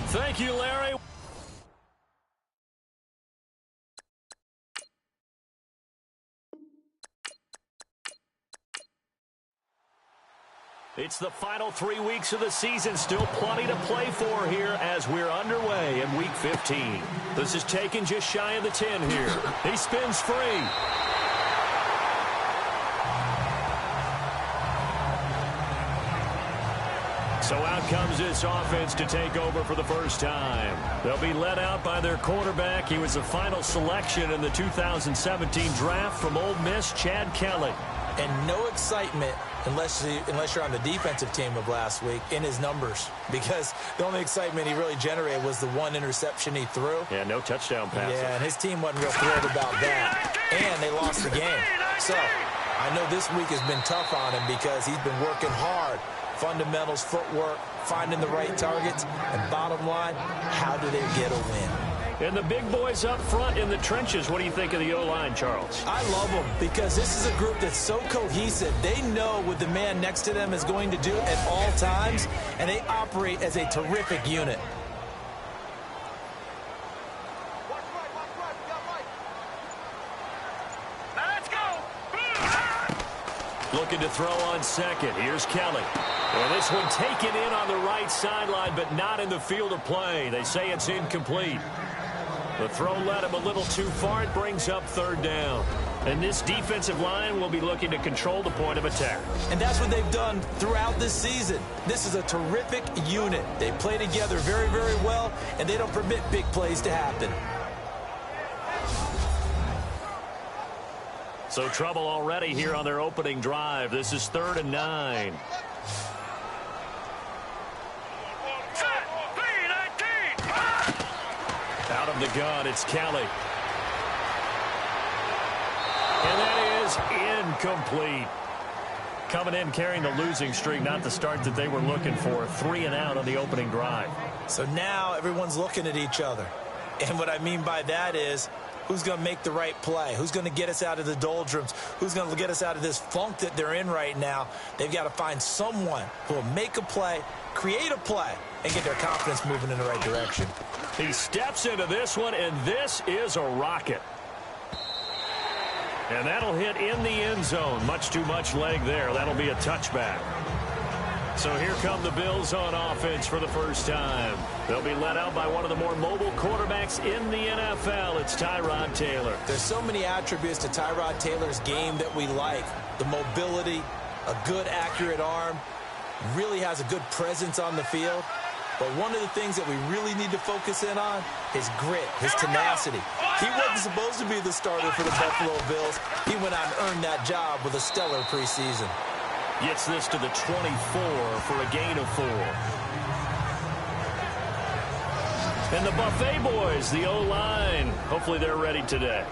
Thank you, Larry. It's the final 3 weeks of the season. Still plenty to play for here as we're underway in Week 15. This is taken just shy of the 10 here. He spins free. So out comes this offense to take over for the first time. They'll be led out by their quarterback. He was the final selection in the 2017 draft from Ole Miss, Chad Kelly. And no excitement unless you're on the defensive team of last week in his numbers, because the only excitement he really generated was the one interception he threw. Yeah, no touchdown passes. Yeah, and his team wasn't real thrilled about that. And they lost the game. So I know this week has been tough on him because he's been working hard. Fundamentals, footwork, finding the right targets, and bottom line, how do they get a win? And the big boys up front in the trenches, what do you think of the O-line, Charles? I love them because this is a group that's so cohesive. They know what the man next to them is going to do at all times, and they operate as a terrific unit. Looking to throw on second. Here's Kelly. And this one taken in on the right sideline, but not in the field of play. They say it's incomplete. The throw led him a little too far. It brings up third down. And this defensive line will be looking to control the point of attack. And that's what they've done throughout this season. This is a terrific unit. They play together very, very well, and they don't permit big plays to happen. So trouble already here on their opening drive. This is 3rd and 9. Out of the gun, it's Kelly. And that is incomplete. Coming in carrying the losing streak, not the start that they were looking for. 3 and out on the opening drive. So now everyone's looking at each other. And what I mean by that is, who's going to make the right play? Who's going to get us out of the doldrums? Who's going to get us out of this funk that they're in right now? They've got to find someone who will make a play, create a play, and get their confidence moving in the right direction. He steps into this one, and this is a rocket. And that'll hit in the end zone. Much too much leg there. That'll be a touchback. So here come the Bills on offense for the first time. They'll be led out by one of the more mobile quarterbacks in the NFL. It's Tyrod Taylor. There's so many attributes to Tyrod Taylor's game that we like. The mobility, a good, accurate arm, really has a good presence on the field. But one of the things that we really need to focus in on is grit, his tenacity. He wasn't supposed to be the starter for the Buffalo Bills. He went out and earned that job with a stellar preseason. Gets this to the 24 for a gain of 4. And the Buffet boys, the O-line, hopefully they're ready today.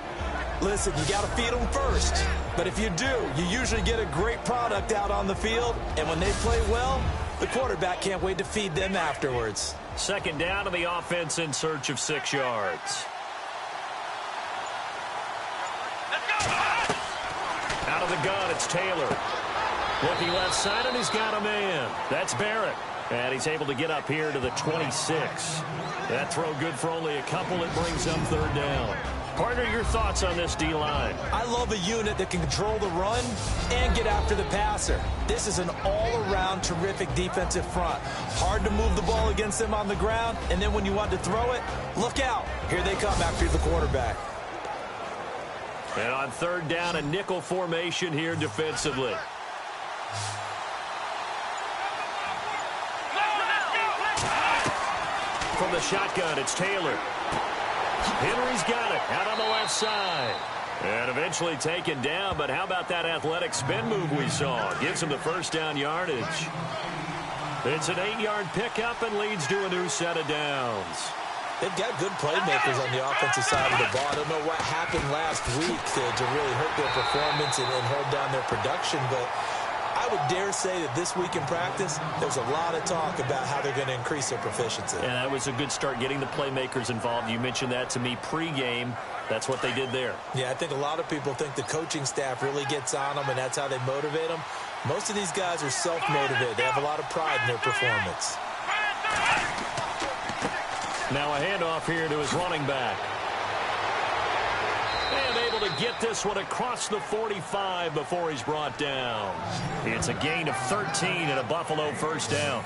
Listen, you got to feed them first. But if you do, you usually get a great product out on the field. And when they play well, the quarterback can't wait to feed them afterwards. 2nd down to the offense in search of 6 yards. Out of the gun, it's Taylor. Looking left side, and he's got a man. That's Barrett. And he's able to get up here to the 26. That throw good for only a couple. It brings up 3rd down. Partner, your thoughts on this D-line? I love a unit that can control the run and get after the passer. This is an all-around terrific defensive front. Hard to move the ball against them on the ground, and then when you want to throw it, look out. Here they come after the quarterback. And on 3rd down, a nickel formation here defensively. From the shotgun, it's Taylor. Henry's got it out on the left side. And eventually taken down, but how about that athletic spin move we saw? Gives him the first down yardage. It's an 8-yard pickup and leads to a new set of downs. They've got good playmakers on the offensive side of the ball. I don't know what happened last week to really hurt their performance and hold down their production, but I would dare say that this week in practice, there's a lot of talk about how they're going to increase their proficiency. And that was a good start, getting the playmakers involved. You mentioned that to me pregame. That's what they did there. Yeah, I think a lot of people think the coaching staff really gets on them, and that's how they motivate them. Most of these guys are self-motivated. They have a lot of pride in their performance. Now a handoff here to his running back. And able to get this one across the 45 before he's brought down. It's a gain of 13 and a Buffalo first down.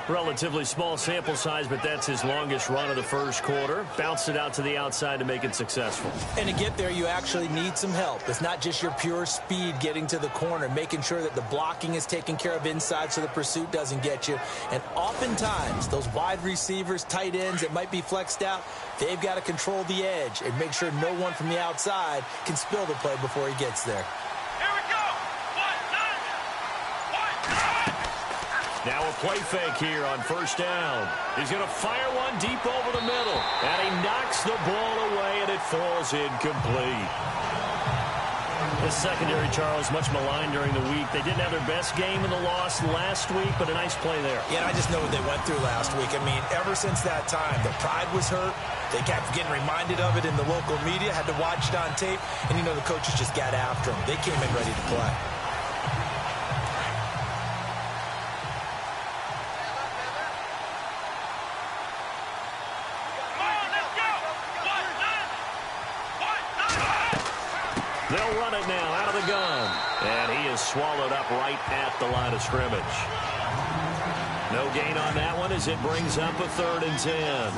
Relatively small sample size, but that's his longest run of the first quarter. Bounced it out to the outside to make it successful. And to get there, you actually need some help. It's not just your pure speed getting to the corner, making sure that the blocking is taken care of inside so the pursuit doesn't get you. And oftentimes, those wide receivers, tight ends that might be flexed out, they've got to control the edge and make sure no one from the outside can spill the play before he gets there. Now a play fake here on first down. He's going to fire one deep over the middle. And he knocks the ball away, and it falls incomplete. The secondary, Charles, much maligned during the week. They didn't have their best game in the loss last week, but a nice play there. Yeah, I just know what they went through last week. I mean, ever since that time, the pride was hurt. They kept getting reminded of it in the local media, had to watch it on tape, and, you know, the coaches just got after them. They came in ready to play. They'll run it now out of the gun. And he is swallowed up right at the line of scrimmage. No gain on that one as it brings up a 3rd and 10.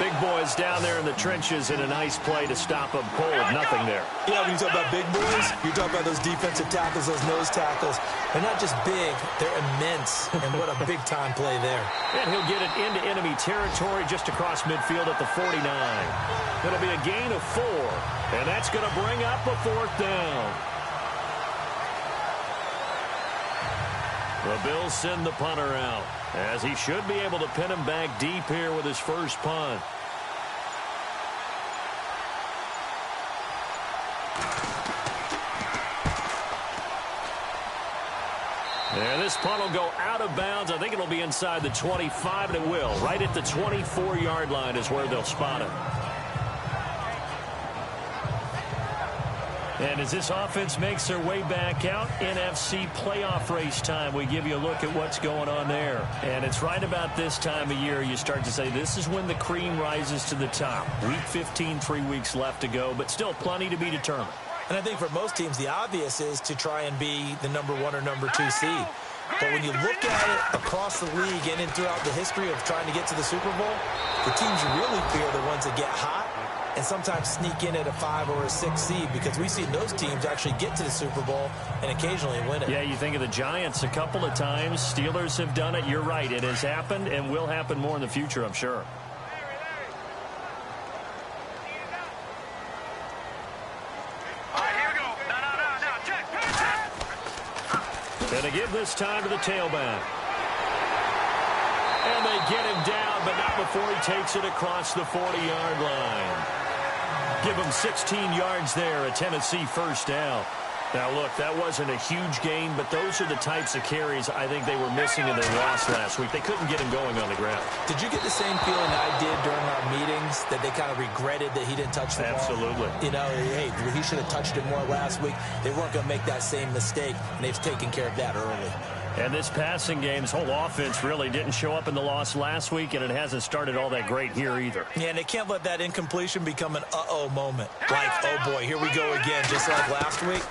Big boys down there in the trenches in a nice play to stop them cold. Nothing there. Yeah, when you talk about big boys, you're talking about those defensive tackles, those nose tackles. They're not just big, they're immense. And what a big-time play there. And he'll get it into enemy territory just across midfield at the 49. It'll be a gain of 4. And that's going to bring up a 4th down. The Bills send the punter out, as he should be able to pin him back deep here with his first punt. And this punt will go out of bounds. I think it'll be inside the 25, and it will. Right at the 24-yard line is where they'll spot it. And as this offense makes their way back out, NFC playoff race time, we give you a look at what's going on there. And it's right about this time of year you start to say this is when the cream rises to the top. Week 15, 3 weeks left to go, but still plenty to be determined. And I think for most teams, the obvious is to try and be the number 1 or number 2 seed. But when you look at it across the league and throughout the history of trying to get to the Super Bowl, the teams you really fear are the ones that get hot and sometimes sneak in at a 5 or a 6 seed, because we've seen those teams actually get to the Super Bowl and occasionally win it. Yeah, you think of the Giants a couple of times. Steelers have done it. You're right. It has happened and will happen more in the future, I'm sure. And they give this time to the tailback. And they get him down, but not before he takes it across the 40-yard line. Give him 16 yards there, a Tennessee first down. Now, look, that wasn't a huge gain, but those are the types of carries I think they were missing in their loss last week. They couldn't get him going on the ground. Did you get the same feeling I did during our meetings, that they kind of regretted that he didn't touch the ball? Absolutely. You know, hey, he should have touched it more last week. They weren't going to make that same mistake, and they've taken care of that early. And this passing game's whole offense really didn't show up in the loss last week, and it hasn't started all that great here either. Yeah, and they can't let that incompletion become an uh-oh moment. Like, oh boy, here we go again, just like last week.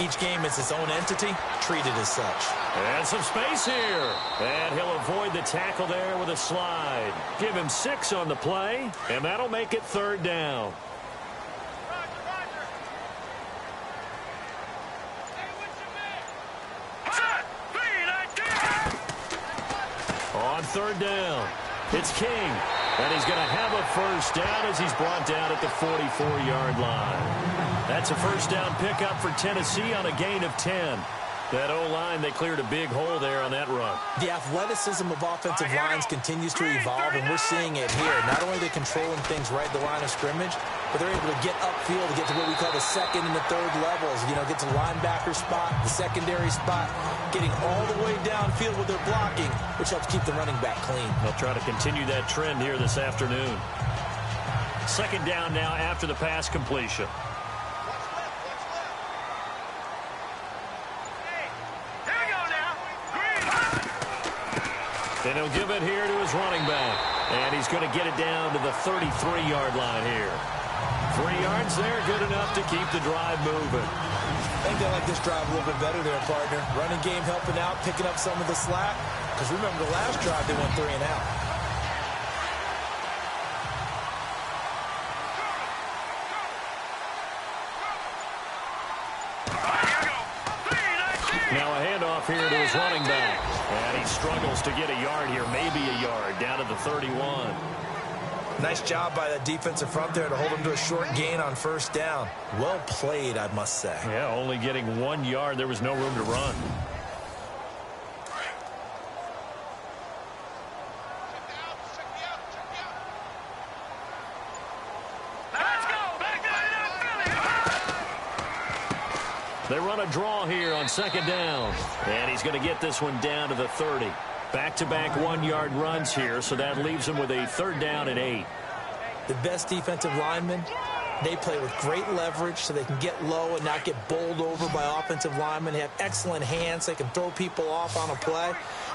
Each game is its own entity, treated as such. And some space here. And he'll avoid the tackle there with a slide. Give him 6 on the play, and that'll make it 3rd down. On 3rd down, it's King. And he's going to have a first down as he's brought down at the 44-yard line. That's a first down pickup for Tennessee on a gain of 10. That O-line, they cleared a big hole there on that run. The athleticism of offensive lines continues to evolve, and we're seeing it here. Not only are they controlling things right at the line of scrimmage, but they're able to get upfield to get to what we call the 2nd and the 3rd levels. You know, get to the linebacker spot, the secondary spot, getting all the way downfield with their blocking, which helps keep the running back clean. They'll try to continue that trend here this afternoon. 2nd down now after the pass completion. And he'll give it here to his running back. And he's going to get it down to the 33-yard line here. 3 yards there, good enough to keep the drive moving. I think they like this drive a little bit better there, partner. Running game helping out, picking up some of the slack. Because remember, the last drive, they went 3 and out. Now a handoff here to his running back. And he struggles to get a yard here, maybe a yard, down to the 31. Nice job by the defensive front there to hold him to a short gain on first down. Well played, I must say. Yeah, only getting 1 yard. There was no room to run. They run a draw here on second down. And he's going to get this one down to the 30. Back-to-back 1-yard runs here, so that leaves him with a 3rd down and 8. The best defensive linemen, they play with great leverage so they can get low and not get bowled over by offensive linemen. They have excellent hands. They can throw people off on a play.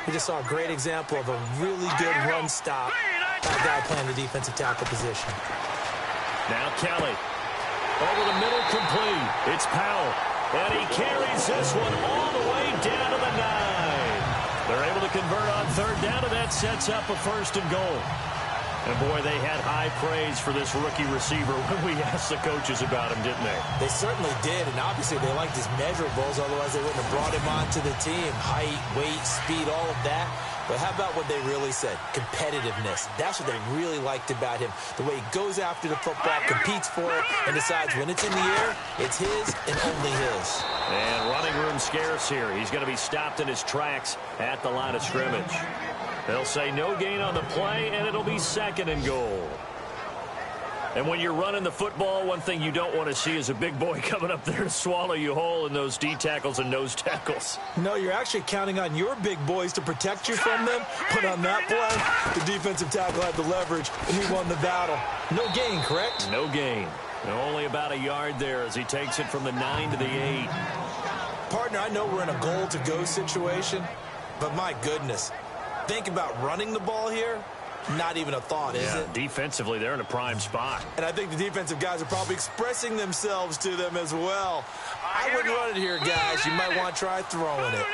We just saw a great example of a really good run stop by a guy playing the defensive tackle position. Now Kelly. Over the middle, complete. It's Powell. And he carries this one all the way down to the 9. They're able to convert on 3rd down, and that sets up a 1st and goal. And, boy, they had high praise for this rookie receiver when we asked the coaches about him, didn't they? They certainly did, and obviously they liked his measurables, otherwise they wouldn't have brought him onto the team. Height, weight, speed, all of that. But how about what they really said? Competitiveness. That's what they really liked about him. The way he goes after the football, competes for it, and decides when it's in the air, it's his and only his. And running room scarce here. He's going to be stopped in his tracks at the line of scrimmage. They'll say no gain on the play, and it'll be 2nd and goal. And when you're running the football, one thing you don't want to see is a big boy coming up there to swallow you whole in those D tackles and nose tackles. No, you're actually counting on your big boys to protect you from them. But on that play, the defensive tackle had the leverage, and he won the battle. No gain, correct? No gain. Only about a yard there as he takes it from the 9 to the 8. Partner, I know we're in a goal-to-go situation, but my goodness. Think about running the ball here. Not even a thought, is it? Defensively, they're in a prime spot. And I think the defensive guys are probably expressing themselves to them as well. I wouldn't run it here, guys. You might want to try throwing it.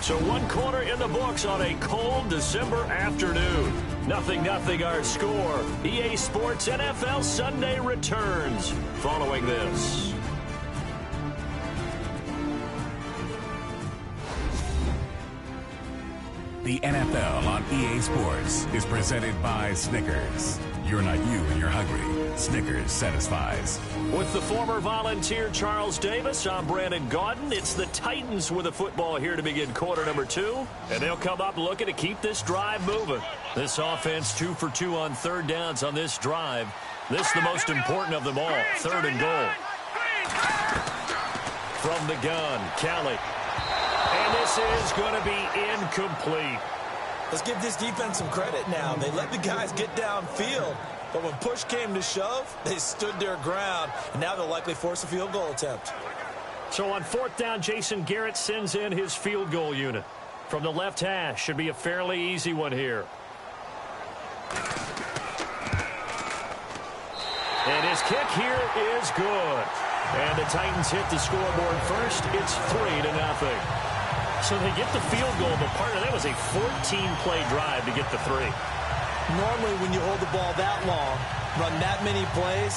So 1 quarter in the books on a cold December afternoon. 0-0 our score. EA Sports NFL Sunday returns following this. The NFL on EA Sports is presented by Snickers. You're not you when you're hungry. Snickers satisfies. With the former Volunteer Charles Davis, I'm Brandon Gaudin. It's the Titans with the football here to begin quarter number 2. And they'll come up looking to keep this drive moving. This offense 2 for 2 on 3rd downs on this drive. This the most important of them all. 3rd and goal. From the gun, Kelly. And this is going to be incomplete. Let's give this defense some credit now. They let the guys get downfield, but when push came to shove, they stood their ground, and now they'll likely force a field goal attempt. So on 4th down, Jason Garrett sends in his field goal unit. From the left hash, should be a fairly easy one here. And his kick here is good. And the Titans hit the scoreboard first. It's 3-0. So they get the field goal, but part of that was a 14-play drive to get the 3. Normally, when you hold the ball that long, run that many plays,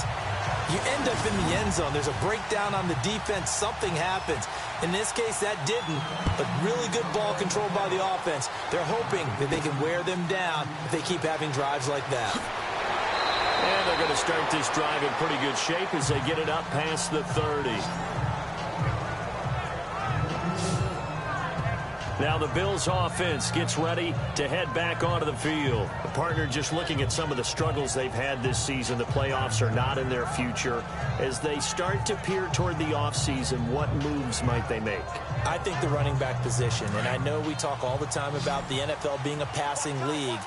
you end up in the end zone. There's a breakdown on the defense. Something happens. In this case, that didn't, but really good ball control by the offense. They're hoping that they can wear them down if they keep having drives like that. And they're going to start this drive in pretty good shape as they get it up past the 30. Now the Bills offense gets ready to head back onto the field. The partner just looking at some of the struggles they've had this season. The playoffs are not in their future. As they start to peer toward the offseason, what moves might they make? I think the running back position, and I know we talk all the time about the NFL being a passing league,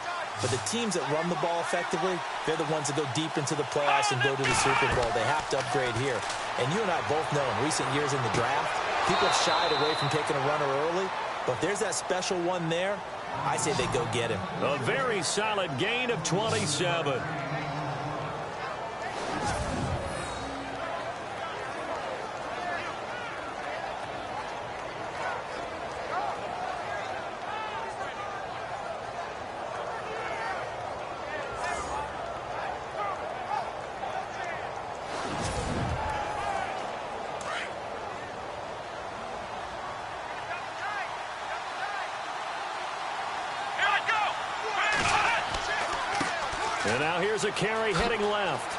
but the teams that run the ball effectively, they're the ones that go deep into the playoffs and go to the Super Bowl. They have to upgrade here. And you and I both know in recent years in the draft, people have shied away from taking a runner early. But if there's that special one there, I say they go get him. A very solid gain of 27. And now here's a carry heading left.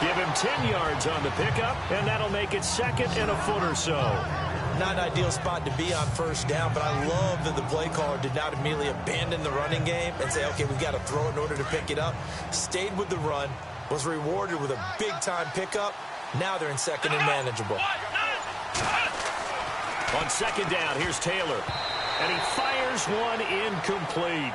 Give him 10 yards on the pickup, and that'll make it second and a foot or so. Not an ideal spot to be on first down, but I love that the play caller did not immediately abandon the running game and say, okay, we've got to throw it in order to pick it up. Stayed with the run, was rewarded with a big-time pickup. Now they're in second and manageable. On second down, here's Taylor. And he fires one incomplete.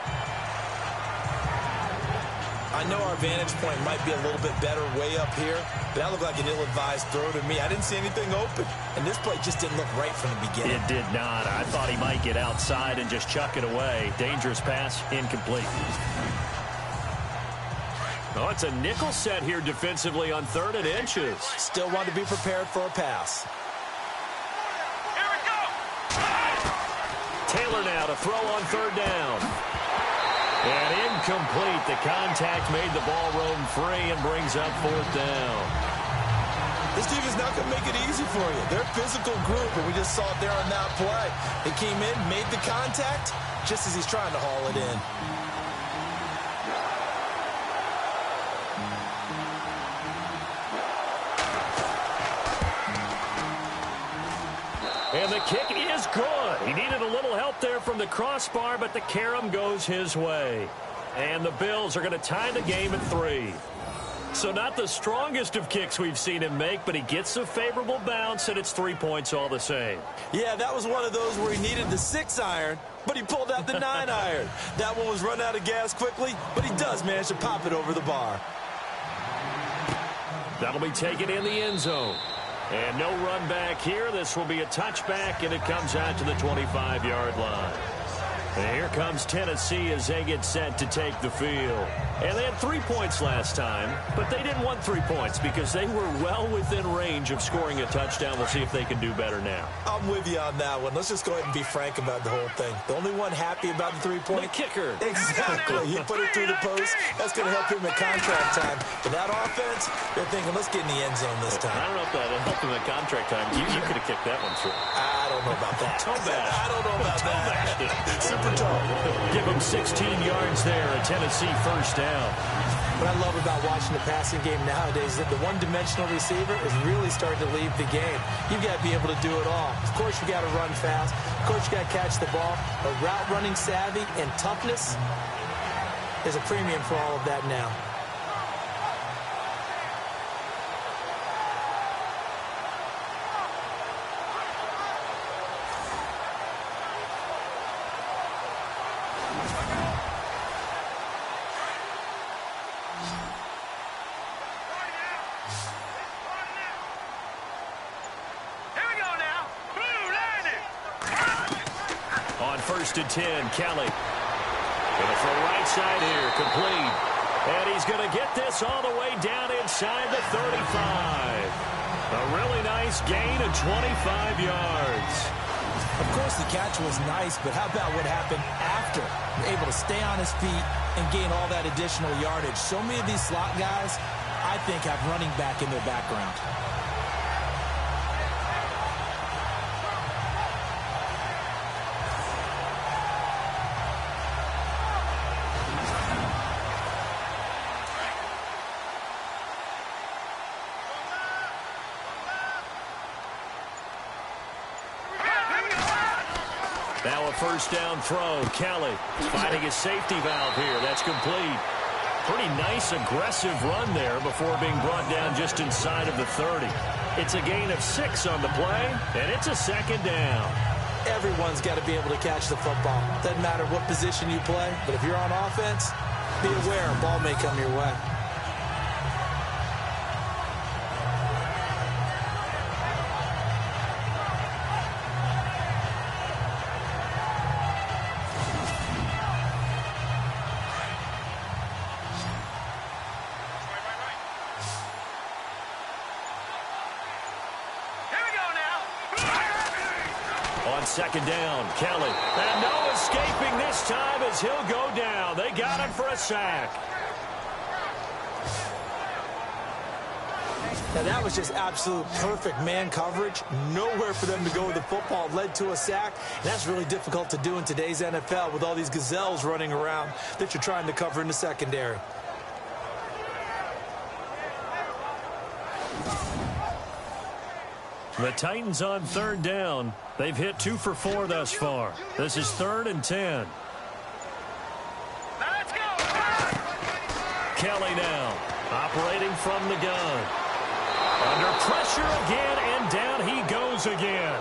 I know our vantage point might be a little bit better way up here, but that looked like an ill-advised throw to me. I didn't see anything open, and this play just didn't look right from the beginning. It did not. I thought he might get outside and just chuck it away. Dangerous pass, incomplete. Oh, it's a nickel set here defensively on 3rd and inches. Still want to be prepared for a pass. Here we go. Taylor now to throw on 3rd down. And incomplete. The contact made the ball roam free and brings up 4th down. This team is not going to make it easy for you. They're a physical group, and we just saw it there on that play. They came in, made the contact, just as he's trying to haul it in. And the kick is good. He needed a little help there from the crossbar, but the carom goes his way. And the Bills are going to tie the game at 3. So not the strongest of kicks we've seen him make, but he gets a favorable bounce, and it's 3 points all the same. Yeah, that was one of those where he needed the 6-iron, but he pulled out the 9-iron. That one was run out of gas quickly, but he does manage to pop it over the bar. That'll be taken in the end zone. And no run back here. This will be a touchback, and it comes out to the 25-yard line. And here comes Tennessee as they get set to take the field. And they had 3 points last time, but they didn't want 3 points because they were well within range of scoring a touchdown. We'll see if they can do better now. I'm with you on that one. Let's just go ahead and be frank about the whole thing. The only one happy about the 3-point? The kicker. Exactly. He put it through the post. That's going to help him at contract time. But that offense, they're thinking, let's get in the end zone this time. I don't know if that helped him at contract time. You could have kicked that one through. I don't know about that. I don't know about that. Super tall. Give him 16 yards there, a Tennessee first down. What I love about watching the passing game nowadays is that the one-dimensional receiver is really starting to leave the game. You've got to be able to do it all. Of course, you got to run fast. Of course, you got to catch the ball. But route running savvy and toughness is a premium for all of that now. First and 10, Kelly. Going for right side here, complete. And he's going to get this all the way down inside the 35. A really nice gain of 25 yards. Of course, the catch was nice, but how about what happened after? Able to stay on his feet and gain all that additional yardage. So many of these slot guys, I think, have running back in their background. Now a first down throw. Kelly finding his safety valve here. That's complete. Pretty nice, aggressive run there before being brought down just inside of the 30. It's a gain of 6 on the play, and it's a second down. Everyone's got to be able to catch the football. Doesn't matter what position you play, but if you're on offense, be aware a ball may come your way. on second down. Kelly. And no escaping this time as he'll go down. They got him for a sack. Now, that was just absolute perfect man coverage. Nowhere for them to go with the football. Led to a sack. And that's really difficult to do in today's NFL with all these gazelles running around that you're trying to cover in the secondary. The Titans on third down. They've hit 2 for 4 thus far. This is 3rd and 10. Let's go. Kelly now, operating from the gun. Under pressure again, and down he goes again.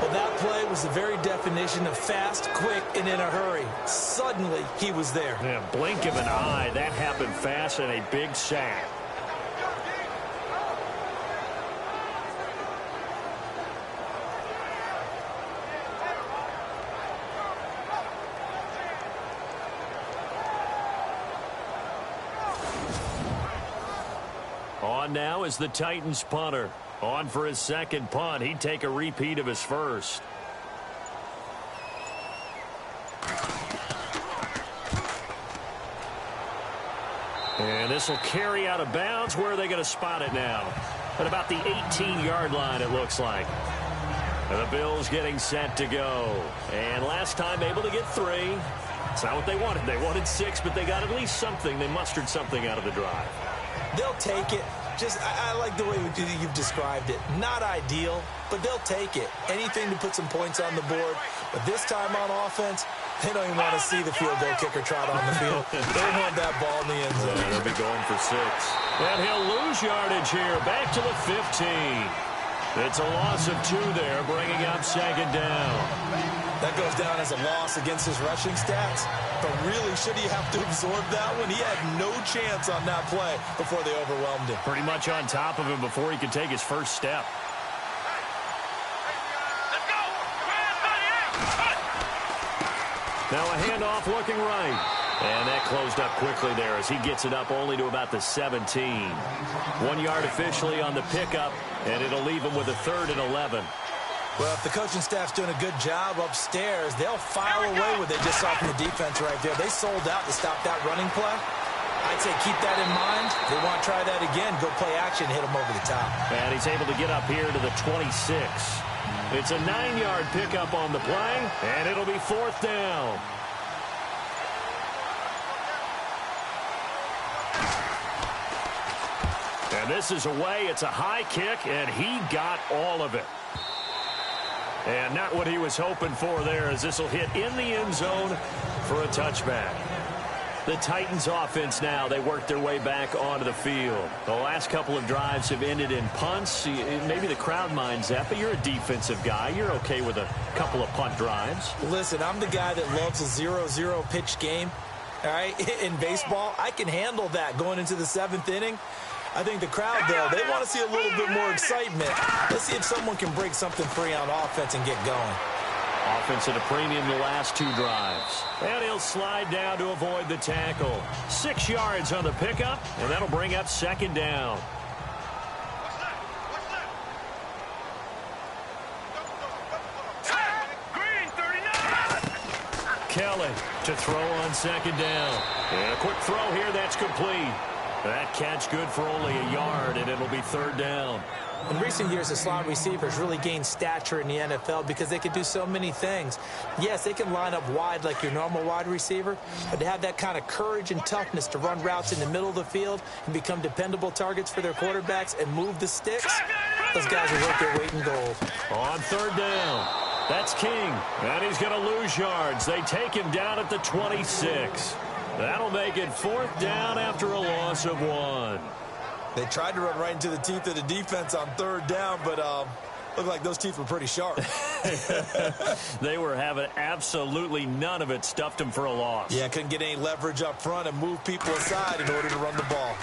Well, that play was the very definition of fast, quick, and in a hurry. Suddenly, he was there. Yeah, blink of an eye. That happened fast and a big sack. On now is the Titans punter. On for his second punt. He'd take a repeat of his first. And this will carry out of bounds. Where are they going to spot it now? At about the 18-yard line, it looks like. And the Bills getting set to go. And last time able to get 3. It's not what they wanted. They wanted 6, but they got at least something. They mustered something out of the drive. They'll take it. I like the way you've described it. Not ideal, but they'll take it. Anything to put some points on the board. But this time on offense, they don't even want to see the field goal kicker trot on the field. They want that ball in the end zone. Yeah, they'll be going for 6. And he'll lose yardage here. Back to the 15. It's a loss of 2 there, bringing up second down. That goes down as a loss against his rushing stats. But really, should he have to absorb that one? He had no chance on that play before they overwhelmed him. Pretty much on top of him before he could take his first step. Let's go. Now a handoff looking right. And that closed up quickly there as he gets it up only to about the 17. 1 yard officially on the pickup, and it'll leave him with a 3rd and 11. Well, if the coaching staff's doing a good job upstairs, they'll file away what they just saw from the defense right there. They sold out to stop that running play. I'd say keep that in mind. If they want to try that again, go play action, hit them over the top. And he's able to get up here to the 26. It's a 9-yard pickup on the play, and it'll be 4th down. And this is away. It's a high kick, and he got all of it. And not what he was hoping for there, as this will hit in the end zone for a touchback. The Titans offense now, they work their way back onto the field. The last couple of drives have ended in punts. Maybe the crowd minds that, but you're a defensive guy. You're okay with a couple of punt drives. Listen, I'm the guy that loves a 0-0 pitch game. All right, in baseball, I can handle that going into the 7th inning. I think the crowd, though, they want to see a little bit more excitement. Let's see if someone can break something free on offense and get going. Offense at a premium the last 2 drives. And he'll slide down to avoid the tackle. 6 yards on the pickup, and that'll bring up second down. Green 39. Kelly to throw on second down. And a quick throw here, that's complete. That catch good for only a yard, and it'll be 3rd down. In recent years, the slot receivers really gained stature in the NFL because they can do so many things. Yes, they can line up wide like your normal wide receiver, but to have that kind of courage and toughness to run routes in the middle of the field and become dependable targets for their quarterbacks and move the sticks, those guys are worth their weight in gold. On 3rd down, that's King, and he's going to lose yards. They take him down at the 26. That'll make it 4th down after a loss of 1. They tried to run right into the teeth of the defense on 3rd down, but looked like those teeth were pretty sharp. They were having absolutely none of it, stuffed them for a loss. Yeah, couldn't get any leverage up front and move people aside in order to run the ball.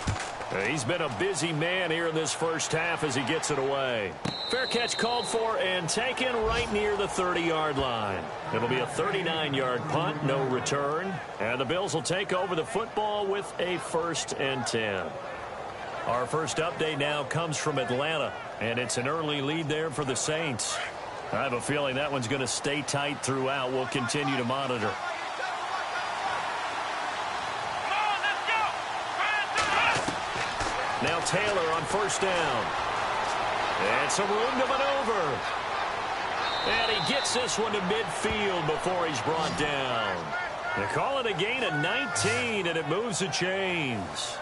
He's been a busy man here in this first half as he gets it away. Fair catch called for and taken right near the 30-yard line. It'll be a 39-yard punt, no return. And the Bills will take over the football with a 1st and 10. Our first update now comes from Atlanta, and it's an early lead there for the Saints. I have a feeling that one's going to stay tight throughout. We'll continue to monitor. Now Taylor on first down. And some room to maneuver. And he gets this one to midfield before he's brought down. They call it a gain of 19, and it moves the chains.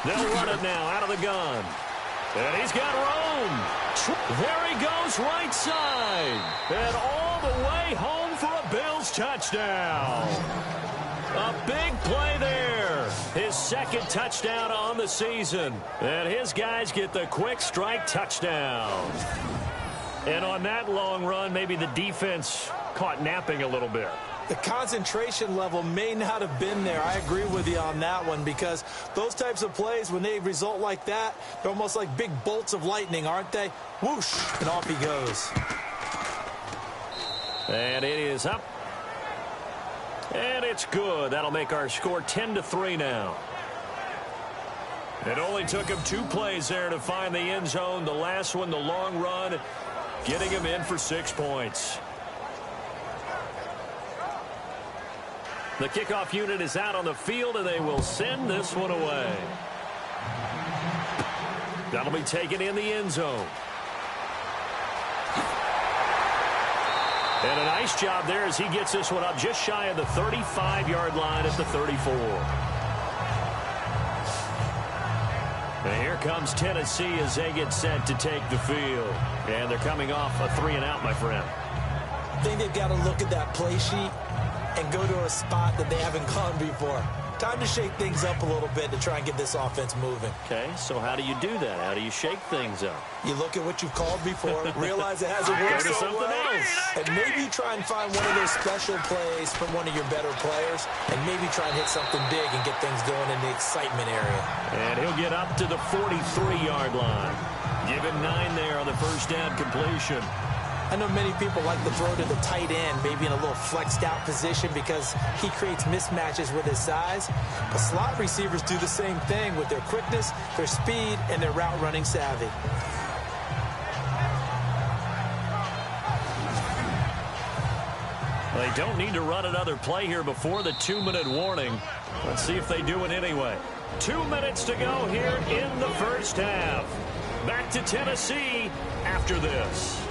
They'll run it now out of the gun. And he's got room. There he goes right side. And all the way home for a Bills touchdown. A big play there. His second touchdown on the season. And his guys get the quick strike touchdown. And on that long run, maybe the defense caught napping a little bit. The concentration level may not have been there. I agree with you on that one, because those types of plays, when they result like that, they're almost like big bolts of lightning, aren't they? Whoosh, and off he goes. And it is up. And it's good. That'll make our score 10-3 now. It only took him 2 plays there to find the end zone. The last one, the long run, getting him in for 6 points. The kickoff unit is out on the field, and they will send this one away. That'll be taken in the end zone. And a nice job there as he gets this one up just shy of the 35-yard line at the 34. And here comes Tennessee as they get set to take the field. And they're coming off a 3-and-out, my friend. I think they've got to look at that play sheet and go to a spot that they haven't gone before. Time to shake things up a little bit to try and get this offense moving. Okay, so how do you do that? How do you shake things up? You look at what you've called before, realize it hasn't worked so well, and maybe you try and find one of those special plays from one of your better players, and maybe try and hit something big and get things going in the excitement area. And he'll get up to the 43-yard line. Give him 9 there on the first down completion. I know many people like to throw to the tight end, maybe in a little flexed out position because he creates mismatches with his size. But slot receivers do the same thing with their quickness, their speed, and their route running savvy. They don't need to run another play here before the 2-minute warning. Let's see if they do it anyway. 2 minutes to go here in the first half. Back to Tennessee after this.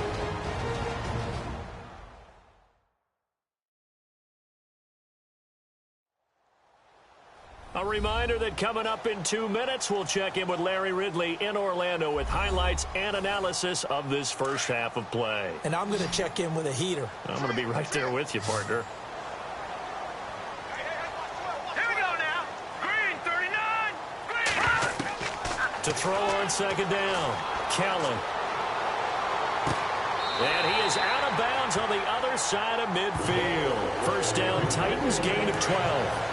A reminder that coming up in 2 minutes, we'll check in with Larry Ridley in Orlando with highlights and analysis of this first half of play. And I'm going to check in with a heater. I'm going to be right there with you, partner. Here we go now. Green, 39. Green. To throw on second down, Kelly. And he is out of bounds on the other side of midfield. First down, Titans, gain of 12.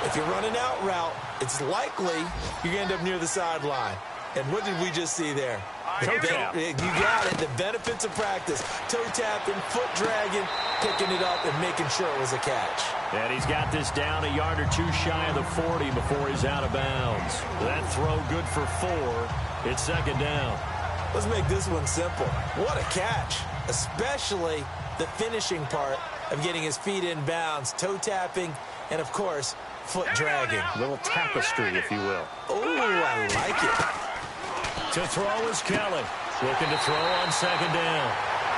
If you're running out route, it's likely you're going to end up near the sideline. And what did we just see there? Toe tap. You got it. The benefits of practice. Toe tapping, foot dragging, picking it up, and making sure it was a catch. And he's got this down a yard or two shy of the 40 before he's out of bounds. That throw good for 4. It's second down. Let's make this one simple. What a catch, especially the finishing part of getting his feet in bounds, toe tapping, and, of course, foot dragging. A little tapestry, if you will. Oh, I like it. To throw is Kelly. Looking to throw on second down.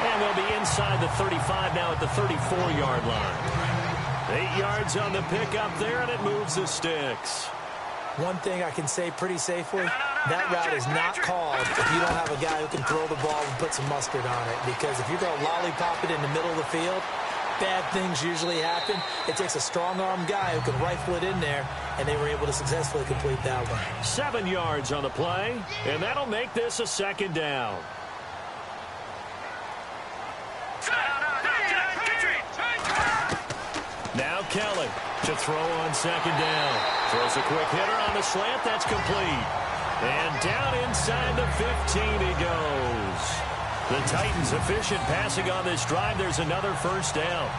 And they'll be inside the 35 now at the 34-yard line. 8 yards on the pickup there, and it moves the sticks. One thing I can say pretty safely, that route is not called if you don't have a guy who can throw the ball and put some mustard on it. Because if you're going to lollipop it in the middle of the field, bad things usually happen. It takes a strong-arm guy who can rifle it in there, and they were able to successfully complete that one. 7 yards on the play, and that'll make this a second down. Kelly to throw on second down. Throws a quick hitter on the slant. That's complete. And down inside the 15 he goes. The Titans efficient passing on this drive. There's another first down.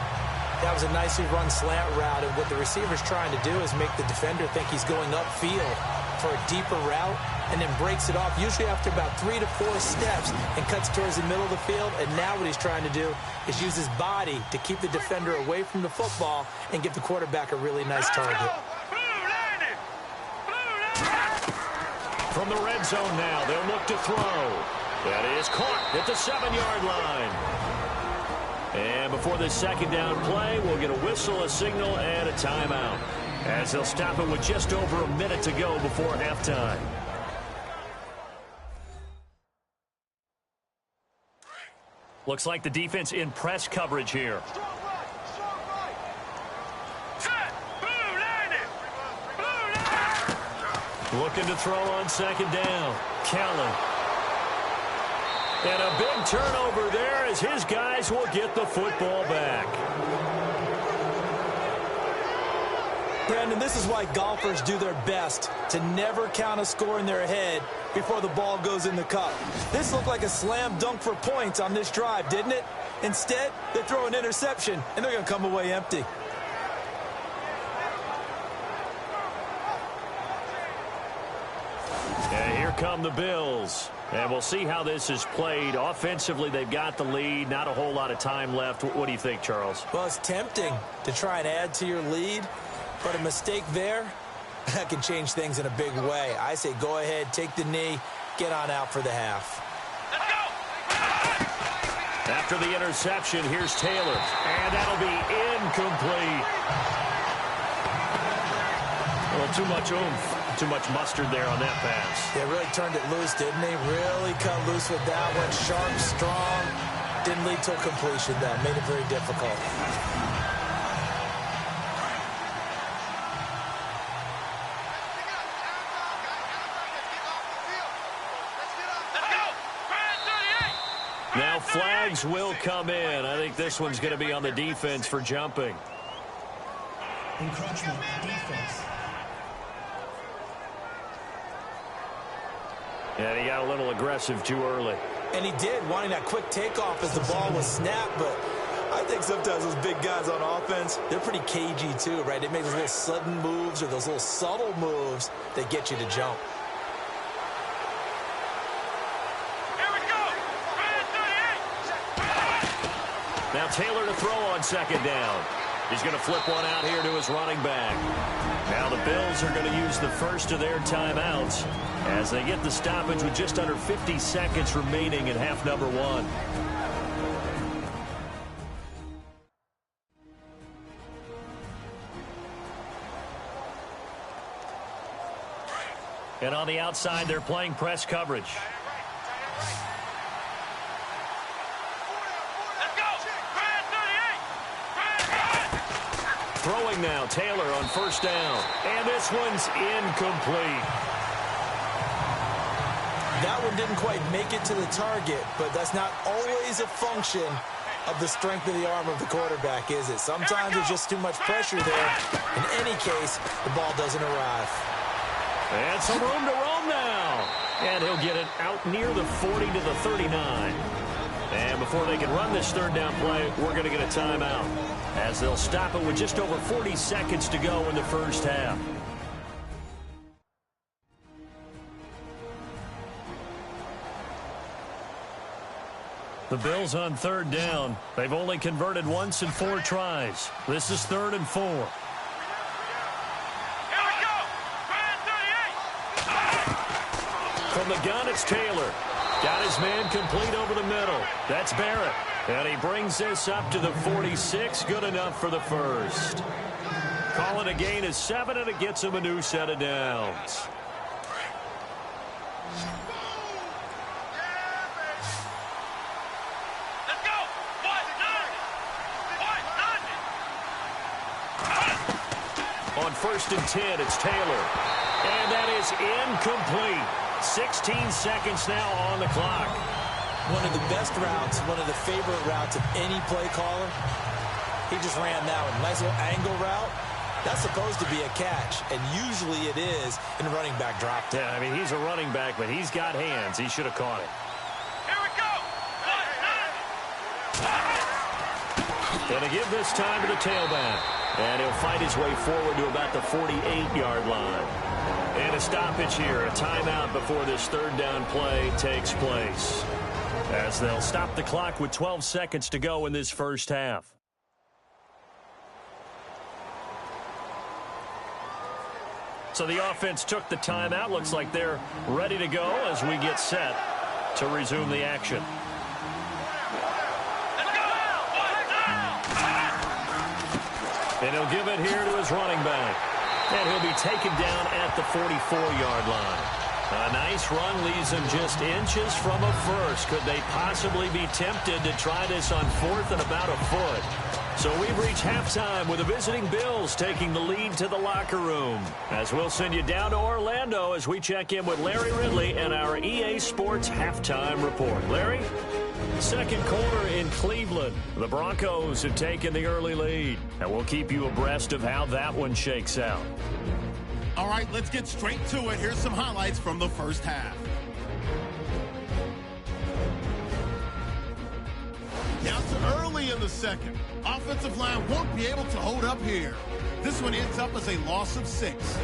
That was a nicely run slant route, and what the receiver's trying to do is make the defender think he's going upfield for a deeper route, and then breaks it off, usually after about 3 to 4 steps, and cuts towards the middle of the field. And now what he's trying to do is use his body to keep the defender away from the football and give the quarterback a really nice target. From the red zone now, they'll look to throw. That is caught at the 7-yard line. And before this second down play, we'll get a whistle, a signal, and a timeout, as they'll stop it with just over a minute to go before halftime. Looks like the defense in press coverage here. Looking to throw on second down. Kelly. And a big turnover there as his guys will get the football back. Brandon, this is why golfers do their best to never count a score in their head before the ball goes in the cup. This looked like a slam dunk for points on this drive, didn't it? Instead, they throw an interception, and they're going to come away empty. And here come the Bills. And we'll see how this is played. Offensively, they've got the lead. Not a whole lot of time left. What do you think, Charles? Well, it's tempting to try and add to your lead, but a mistake there, that can change things in a big way. I say go ahead, take the knee, get on out for the half. After the interception, here's Taylor. And that'll be incomplete. A little too much oomph. Too much mustard there on that pass. They really turned it loose, didn't they? Really cut loose with that one. Sharp, strong. Didn't lead to a completion, though. Made it very difficult. Now flags will come in. I think this one's going to be on the defense for jumping. Encroachment, defense. And he got a little aggressive too early. And he did, wanting that quick takeoff as the ball was snapped. But I think sometimes those big guys on offense, they're pretty cagey too, right? They make those little sudden moves or those little subtle moves that get you to jump. Here we go. Now Taylor to throw on second down. He's going to flip one out here to his running back. Now the Bills are going to use the first of their timeouts as they get the stoppage with just under 50 seconds remaining in half number one. And on the outside, they're playing press coverage. Throwing now, Taylor on first down. And this one's incomplete. That one didn't quite make it to the target, but that's not always a function of the strength of the arm of the quarterback, is it? Sometimes there's just too much pressure there. In any case, the ball doesn't arrive. And some room to roam now. And he'll get it out near the 40 to the 39. And before they can run this third down play, we're going to get a timeout, as they'll stop it with just over 40 seconds to go in the first half. The Bills on third down. They've only converted once in 4 tries. This is 3rd and 4. Here we go. From the gun, it's Taylor. Got his man complete over the middle. That's Barrett. And he brings this up to the 46. Good enough for the first. Calling a gain of 7, and it gets him a new set of downs. Let's go. On 1st and 10, it's Taylor. And that is incomplete. 16 seconds now on the clock. One of the best routes, one of the favorite routes of any play caller, He just ran that one. Nice little angle route. That's supposed to be a catch, and usually it is in running back drop. Yeah, I mean, he's a running back, but he's got hands. He should have caught it. Here we go. Gonna give this time to the tailback. And he'll fight his way forward to about the 48-yard line. And a stoppage here, a timeout before this third down play takes place. As they'll stop the clock with 12 seconds to go in this first half. So the offense took the timeout. Looks like they're ready to go as we get set to resume the action. And he'll give it here to his running back. And he'll be taken down at the 44-yard line. A nice run leaves him just inches from a first. Could they possibly be tempted to try this on fourth and about a foot? So we've reached halftime with the visiting Bills taking the lead to the locker room. As we'll send you down to Orlando as we check in with Larry Ridley and our EA Sports halftime report. Larry? Second quarter in Cleveland. The Broncos have taken the early lead, and we'll keep you abreast of how that one shakes out. All right, let's get straight to it. Here's some highlights from the first half. Now to early in the second. Offensive line won't be able to hold up here. This one ends up as a loss of 6.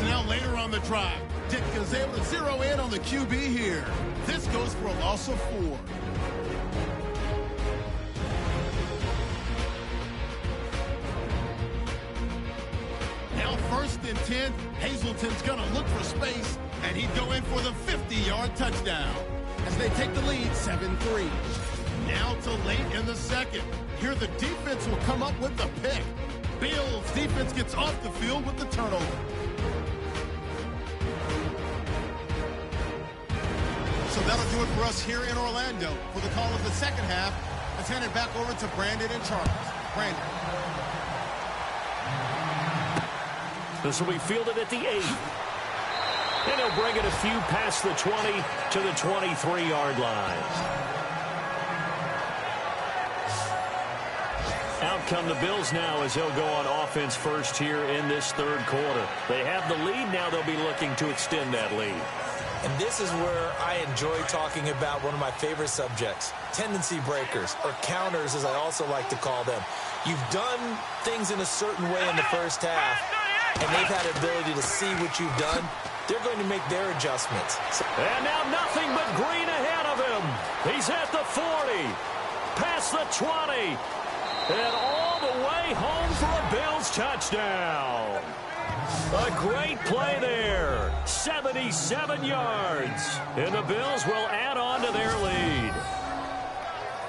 Now later on the drive, Ditka is able to zero in on the QB here. This goes for a loss of 4. Now first and 10, Hazelton's going to look for space, and he'd go in for the 50-yard touchdown as they take the lead 7-3. Now to late in the second. Here the defense will come up with the pick. Bills defense gets off the field with the turnover. So that'll do it for us here in Orlando. For the call of the second half, let's hand it back over to Brandon and Charles. Brandon. This will be fielded at the 8. And he'll bring it a few past the 20 to the 23-yard line. Out come the Bills now as they'll go on offense first here in this third quarter. They have the lead. Now they'll be looking to extend that lead. And this is where I enjoy talking about one of my favorite subjects, tendency breakers, or counters as I also like to call them. You've done things in a certain way in the first half, and they've had the ability to see what you've done. They're going to make their adjustments. And now nothing but green ahead of him. He's at the 40, past the 20, and all the way home for a Bills touchdown. A great play there. 77 yards. And the Bills will add on to their lead.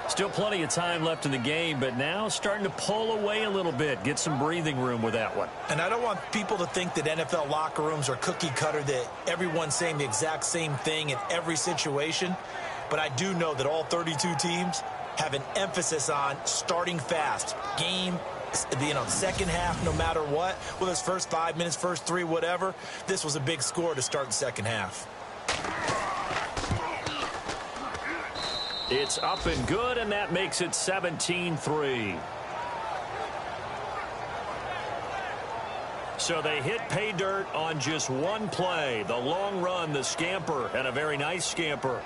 Still plenty of time left in the game, but now starting to pull away a little bit. Get some breathing room with that one. And I don't want people to think that NFL locker rooms are cookie cutter, that everyone's saying the exact same thing in every situation. But I do know that all 32 teams have an emphasis on starting fast. Game, second half, no matter what. Whether it's first 5 minutes, first 3, whatever. This was a big score to start the second half. It's up and good, and that makes it 17-3. So they hit pay dirt on just one play. The long run, the scamper, and a very nice scamper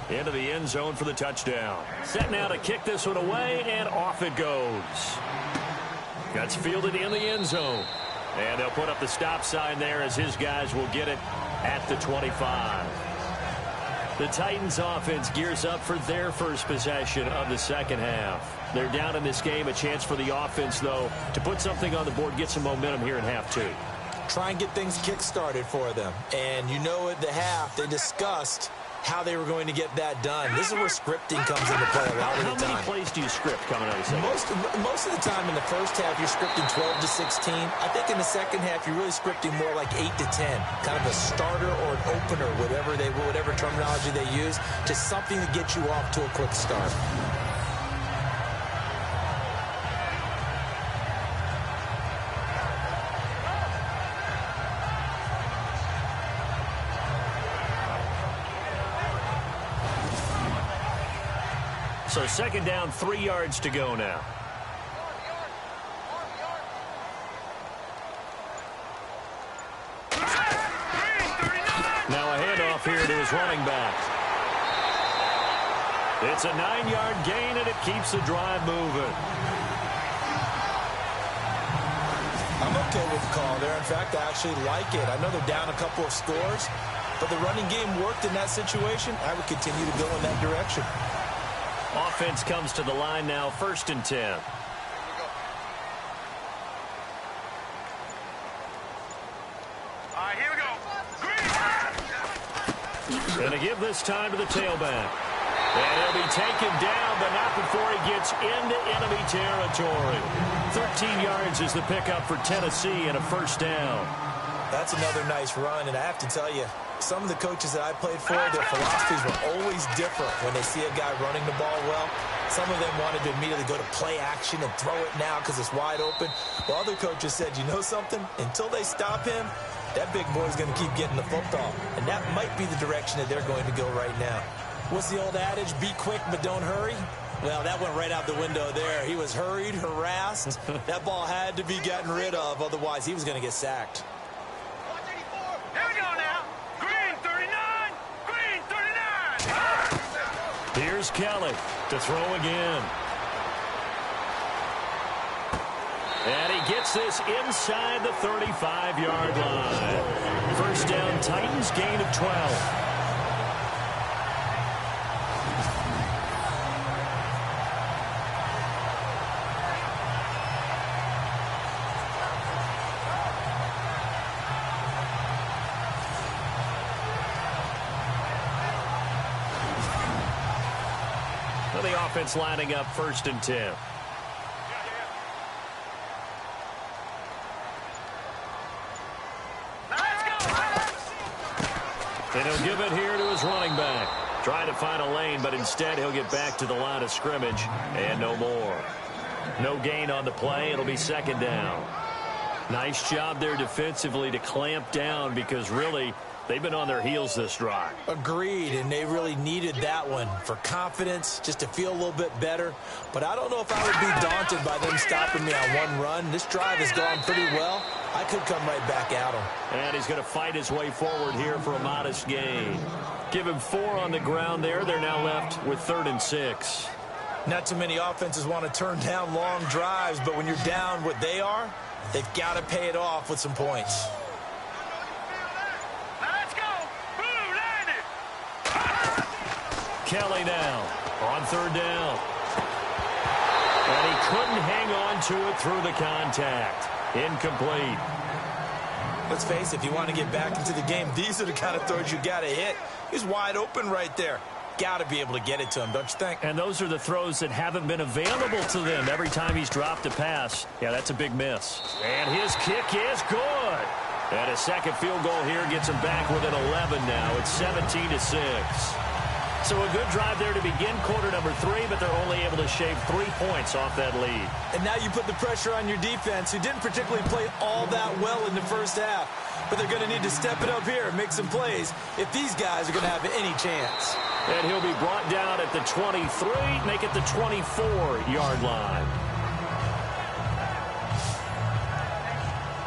into the end zone for the touchdown. Set now to kick this one away, and off it goes. That's fielded in the end zone. And they'll put up the stop sign there as his guys will get it at the 25. The Titans offense gears up for their first possession of the second half. They're down in this game. A chance for the offense, though, to put something on the board, get some momentum here in half 2. Try and get things kick-started for them. And you know at the half, they discussed how they were going to get that done. This is where scripting comes into play a lot of the time. How many plays do you script coming out of the second? Most of the time in the first half, you're scripting 12 to 16. I think in the second half, you're really scripting more like 8 to 10. Kind of a starter or an opener, whatever terminology they use, just something to get you off to a quick start. So second down, 3 yards to go now. Now a handoff here to his running back. It's a 9-yard gain, and it keeps the drive moving. I'm okay with the call there. In fact, I actually like it. I know they're down a couple of scores, but the running game worked in that situation. I would continue to go in that direction. Offense comes to the line now, 1st and 10. All right, here we go. Going to give this time to the tailback. And he'll be taken down, but not before he gets into enemy territory. 13 yards is the pickup for Tennessee and a 1st down. That's another nice run, and I have to tell you, some of the coaches that I played for, their philosophies were always different when they see a guy running the ball well. Some of them wanted to immediately go to play action and throw it now because it's wide open. While other coaches said, you know something? Until they stop him, that big boy's going to keep getting the football. And that might be the direction that they're going to go right now. What's the old adage? Be quick, but don't hurry. Well, that went right out the window there. He was hurried, harassed. That ball had to be gotten rid of. Otherwise, he was going to get sacked. Here we go now. Green 39. Green 39. Here's Kelly to throw again. And he gets this inside the 35-yard line. 1st down, Titans, gain of 12. The offense lining up 1st and 10. And he'll give it here to his running back. Trying to find a lane, but instead he'll get back to the line of scrimmage and no more. No gain on the play. It'll be 2nd down. Nice job there defensively to clamp down because really they've been on their heels this drive. Agreed, and they really needed that one for confidence, just to feel a little bit better. But I don't know if I would be daunted by them stopping me on one run. This drive has gone pretty well. I could come right back at him. And he's going to fight his way forward here for a modest gain. Give him 4 on the ground there. They're now left with 3rd and 6. Not too many offenses want to turn down long drives, but when you're down what they are, they've got to pay it off with some points. Kelly now on 3rd down. And he couldn't hang on to it through the contact. Incomplete. Let's face it, if you want to get back into the game, these are the kind of throws you got to hit. He's wide open right there. Got to be able to get it to him, don't you think? And those are the throws that haven't been available to them every time he's dropped a pass. Yeah, that's a big miss. And his kick is good. And a second field goal here gets him back within 11 now. It's 17-6. So a good drive there to begin quarter number 3, but they're only able to shave 3 points off that lead. And now you put the pressure on your defense, who didn't particularly play all that well in the first half. But they're going to need to step it up here and make some plays if these guys are going to have any chance. And he'll be brought down at the 23, make it the 24-yard line.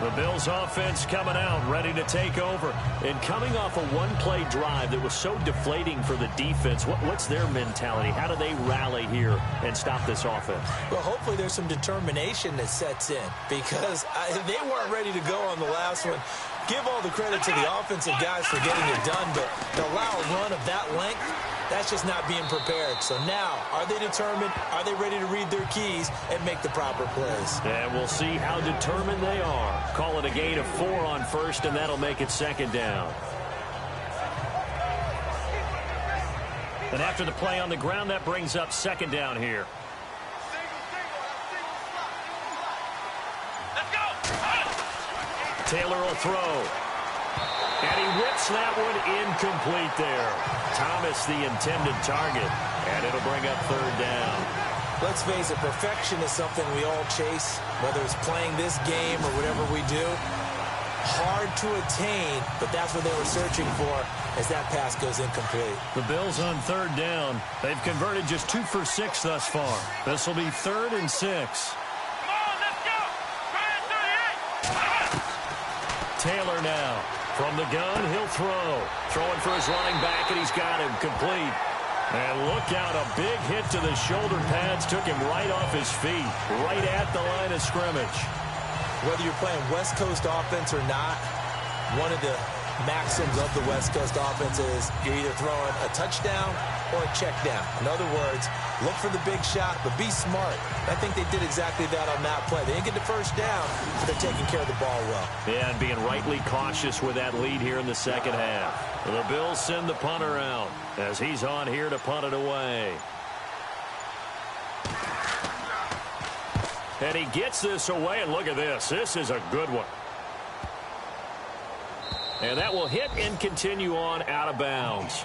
The Bills offense coming out, ready to take over. And coming off a one-play drive that was so deflating for the defense, what's their mentality? How do they rally here and stop this offense? Well, hopefully there's some determination that sets in because they weren't ready to go on the last one. Give all the credit to the offensive guys for getting it done, but to allow a run of that length, that's just not being prepared. So now, are they determined? Are they ready to read their keys and make the proper plays? And we'll see how determined they are. Call it a gain of 4 on 1st, and that'll make it 2nd down. And after the play on the ground, that brings up 2nd down here. Taylor will throw. And he whips that one incomplete there. Thomas the intended target. And it'll bring up 3rd down. Let's face it, perfection is something we all chase, whether it's playing this game or whatever we do. Hard to attain, but that's what they were searching for as that pass goes incomplete. The Bills on third down. They've converted just 2 for 6 thus far. This will be 3rd and 6. Come on, let's go. Ryan 38. Taylor now. From the gun, he'll throw. Throwing for his running back, and he's got him complete. And look out, a big hit to the shoulder pads took him right off his feet, right at the line of scrimmage. Whether you're playing West Coast offense or not, one of the maxims of the West Coast offense is you're either throwing a touchdown or a check down. In other words, look for the big shot, but be smart. I think they did exactly that on that play. They didn't get the first down, but they're taking care of the ball well. Yeah, and being rightly cautious with that lead here in the second half. The Bills send the punter out as he's on here to punt it away. And he gets this away, and look at this. This is a good one. And that will hit and continue on out of bounds.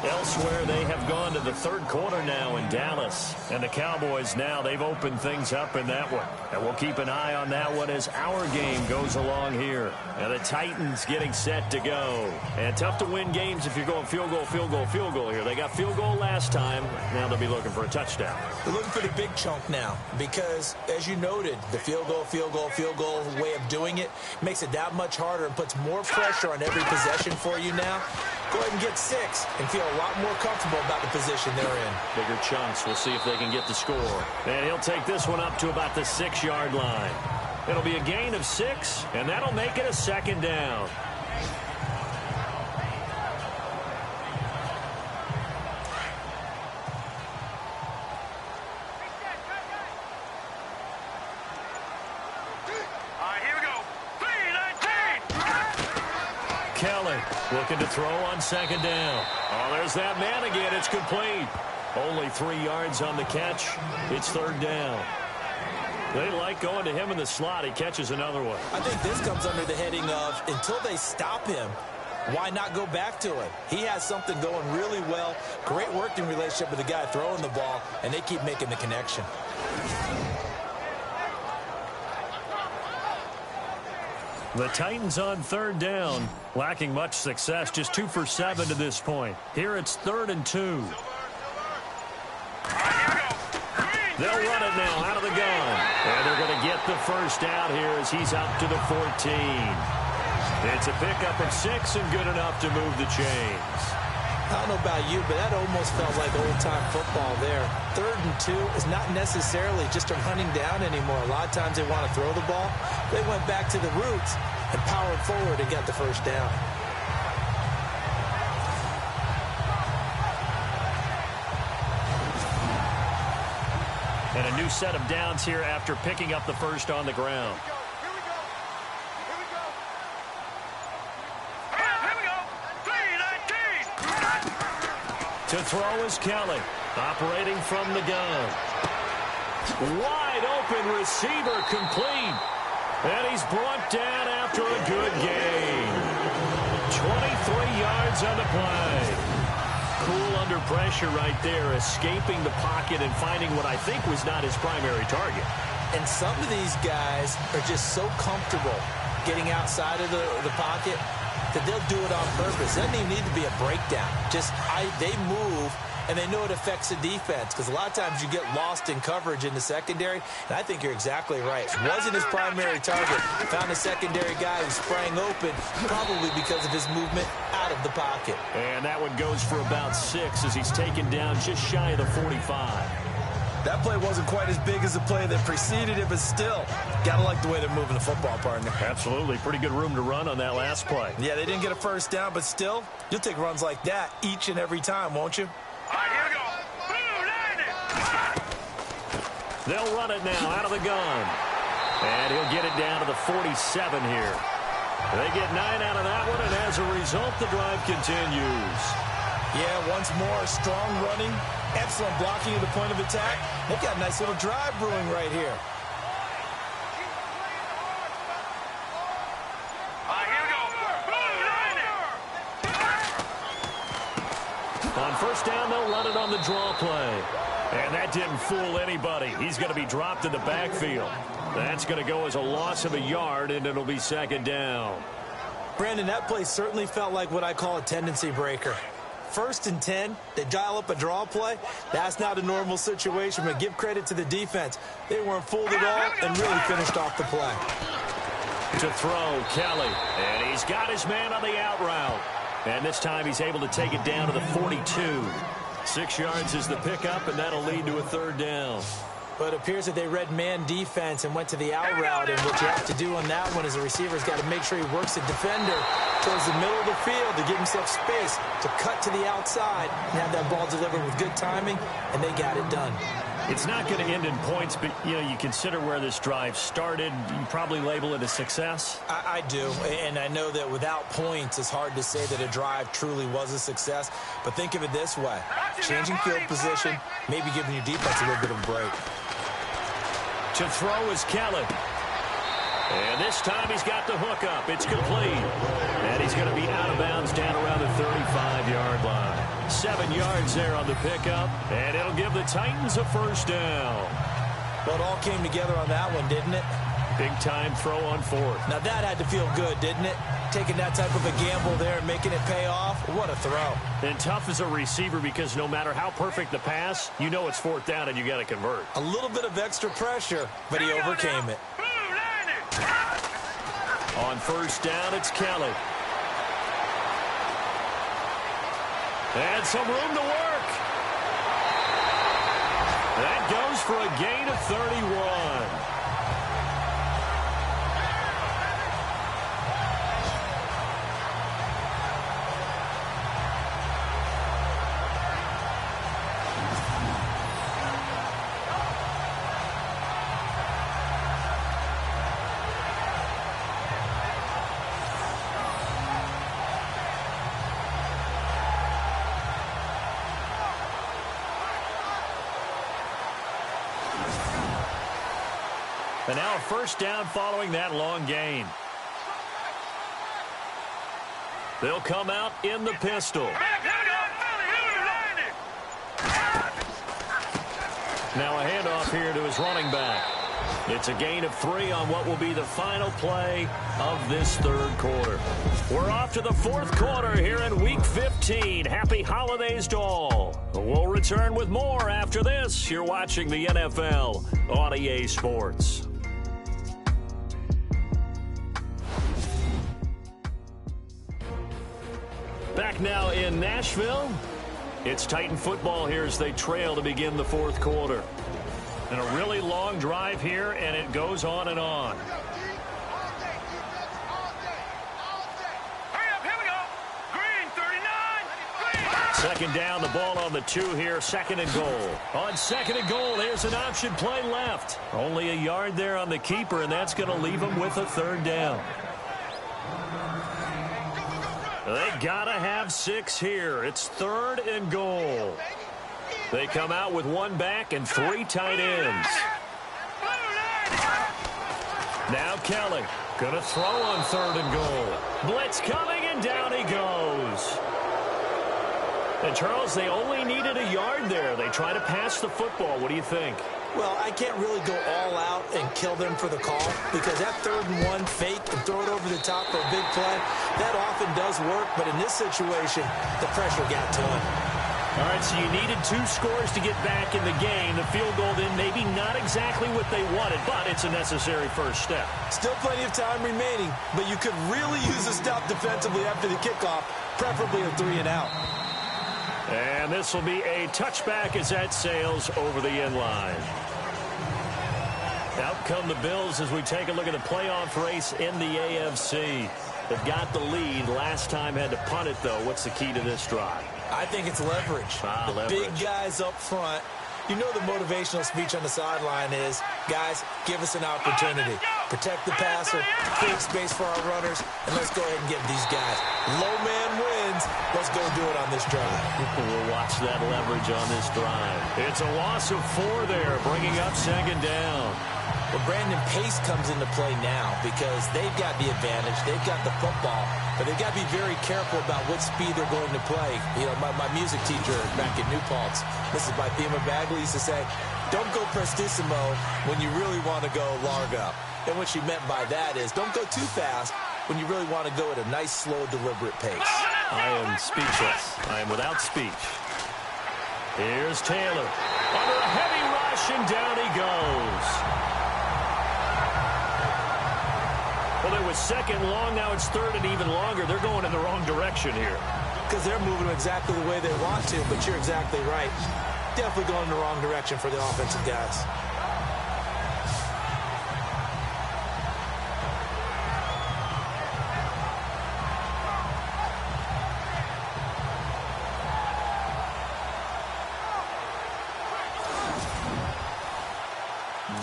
Elsewhere, they have gone to the third quarter now in Dallas. And the Cowboys now, they've opened things up in that one. And we'll keep an eye on that one as our game goes along here. And the Titans getting set to go. And tough to win games if you're going field goal, field goal, field goal here. They got field goal last time. Now they'll be looking for a touchdown. They're looking for the big chunk now because, as you noted, the field goal, field goal, field goal way of doing it makes it that much harder and puts more pressure on every possession for you now. Go ahead and get 6 and feel a lot more comfortable about the position they're in. Bigger chunks. We'll see if they can get the score. And he'll take this one up to about the 6-yard line. It'll be a gain of 6, and that'll make it a 2nd down. Kelly looking to throw on 2nd down. Oh, there's that man again. It's complete. Only 3 yards on the catch. It's 3rd down. They like going to him in the slot. He catches another one. I think this comes under the heading of until they stop him, why not go back to it? He has something going really well. Great working relationship with the guy throwing the ball, and they keep making the connection. The Titans on 3rd down, lacking much success, just 2 for 7 to this point. Here it's 3rd and 2. They'll run it now out of the gun. And they're going to get the first out here as he's up to the 14. It's a pickup of 6 and good enough to move the chains. I don't know about you, but that almost felt like old-time football there. 3rd and 2 is not necessarily just a running down anymore. A lot of times they want to throw the ball. They went back to the roots and powered forward and got the first down. And a new set of downs here after picking up the first on the ground. To throw is Kelly, operating from the gun. Wide open receiver complete. And he's brought down after a good gain. 23 yards on the play. Cool under pressure right there, escaping the pocket and finding what I think was not his primary target. And some of these guys are just so comfortable getting outside of the pocket that they'll do it on purpose. It doesn't even need to be a breakdown. They move, and they know it affects the defense because a lot of times you get lost in coverage in the secondary, and I think you're exactly right. It wasn't his primary target. Found a secondary guy who sprang open, probably because of his movement out of the pocket. And that one goes for about 6 as he's taken down just shy of the 45. That play wasn't quite as big as the play that preceded it, but still, gotta like the way they're moving the football, partner. Absolutely. Pretty good room to run on that last play. Yeah, they didn't get a first down, but still, you'll take runs like that each and every time, won't you? All right, here we go. Blue, line it. They'll run it now out of the gun. And he'll get it down to the 47 here. They get 9 out of that one, and as a result, the drive continues. Yeah, once more, strong running, excellent blocking at the point of attack. They've got a nice little drive brewing right here. On first down, they'll run it on the draw play. And that didn't fool anybody. He's going to be dropped in the backfield. That's going to go as a loss of a yard, and it'll be second down. Brandon, that play certainly felt like what I call a tendency breaker. 1st and 10, they dial up a draw play. That's not a normal situation, but give credit to the defense. They weren't fooled at all and really finished off the play. To throw, Kelly. And he's got his man on the out route. And this time he's able to take it down to the 42. 6 yards is the pickup, and that'll lead to a third down. But it appears that they read man defense and went to the out route. And what you have to do on that one is the receiver's got to make sure he works the defender towards the middle of the field to give himself space to cut to the outside and have that ball delivered with good timing, and they got it done. It's not going to end in points, but, you consider where this drive started. You probably label it a success. I do, and I know that without points, it's hard to say that a drive truly was a success. But think of it this way. Changing field position, maybe giving your defense a little bit of a break. To throw is Kelly. And this time he's got the hook up. It's complete. And he's going to be out of bounds down around the 35-yard line. 7 yards there on the pickup, and it'll give the Titans a first down. Well, it all came together on that one, didn't it? Big-time throw on 4th. Now, that had to feel good, didn't it? Taking that type of a gamble there and making it pay off. What a throw. And tough as a receiver because no matter how perfect the pass, you know it's 4th down and you got to convert. A little bit of extra pressure, but he overcame it. On 1st down, it's Kelly. And some room to work. That goes for a gain of 31. And now a first down following that long gain. They'll come out in the pistol. Now a handoff here to his running back. It's a gain of 3 on what will be the final play of this 3rd quarter. We're off to the 4th quarter here in Week 15. Happy holidays to all. We'll return with more after this. You're watching the NFL on EA Sports. Back now in Nashville. It's Titan football here as they trail to begin the 4th quarter. And a really long drive here, and it goes on and on. Hurry up, here we go. Green, 39. Second down, the ball on the 2 here, 2nd and goal. On 2nd and goal, here's an option play left. Only a yard there on the keeper, and that's going to leave him with a 3rd down. They gotta have 6 here. It's 3rd and goal. They come out with 1 back and 3 tight ends. Now Kelly gonna throw on 3rd and goal. Blitz coming, and down he goes. And Charles, they only needed a yard there. They try to pass the football. What do you think? Well, I can't really go all out and kill them for the call because that 3rd and 1 fake and throw it over the top for a big play, that often does work. But in this situation, the pressure got to him. All right, so you needed 2 scores to get back in the game. The field goal then maybe not exactly what they wanted, but it's a necessary first step. Still plenty of time remaining, but you could really use a stop defensively after the kickoff, preferably a 3 and out. And this will be a touchback as that sails over the end line. Out come the Bills as we take a look at the playoff race in the AFC. They've got the lead. Last time had to punt it, though. What's the key to this drive? I think it's leverage. The big guys up front. You know the motivational speech on the sideline is, guys, give us an opportunity. Protect the passer, create space for our runners, and let's go ahead and get these guys. Low man wins. wins. Let's go do it on this drive. We'll watch that leverage on this drive. It's a loss of 4 there, bringing up second down. Well, Brandon, pace comes into play now because they've got the advantage. They've got the football, but they've got to be very careful about what speed they're going to play. You know, my music teacher back at New Paltz, this is by Thema Bagley, used to say, don't go prestissimo when you really want to go largo. And what she meant by that is don't go too fast when you really want to go at a nice, slow, deliberate pace. I am speechless. I am without speech. Here's Taylor. Under a heavy rush, and down he goes. Well, it was second long. Now it's third and even longer. They're going in the wrong direction here. Because they're moving exactly the way they want to, but you're exactly right. Definitely going in the wrong direction for the offensive guys.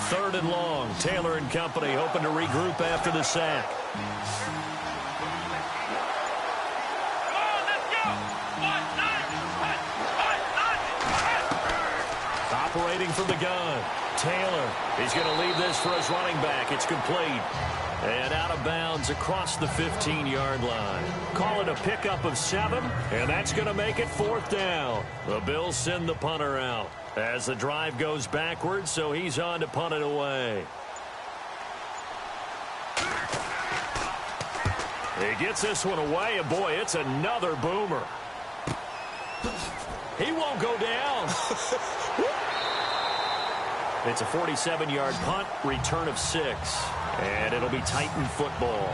Third and long. Taylor and company hoping to regroup after the sack. Operating from the gun. Taylor. He's going to leave this for his running back. It's complete. And out of bounds across the 15-yard line. Call it a pickup of 7, and that's going to make it 4th down. The Bills send the punter out as the drive goes backwards, so he's on to punt it away. He gets this one away, and boy, it's another boomer. He won't go down. It's a 47-yard punt, return of 6. And it'll be Titan football.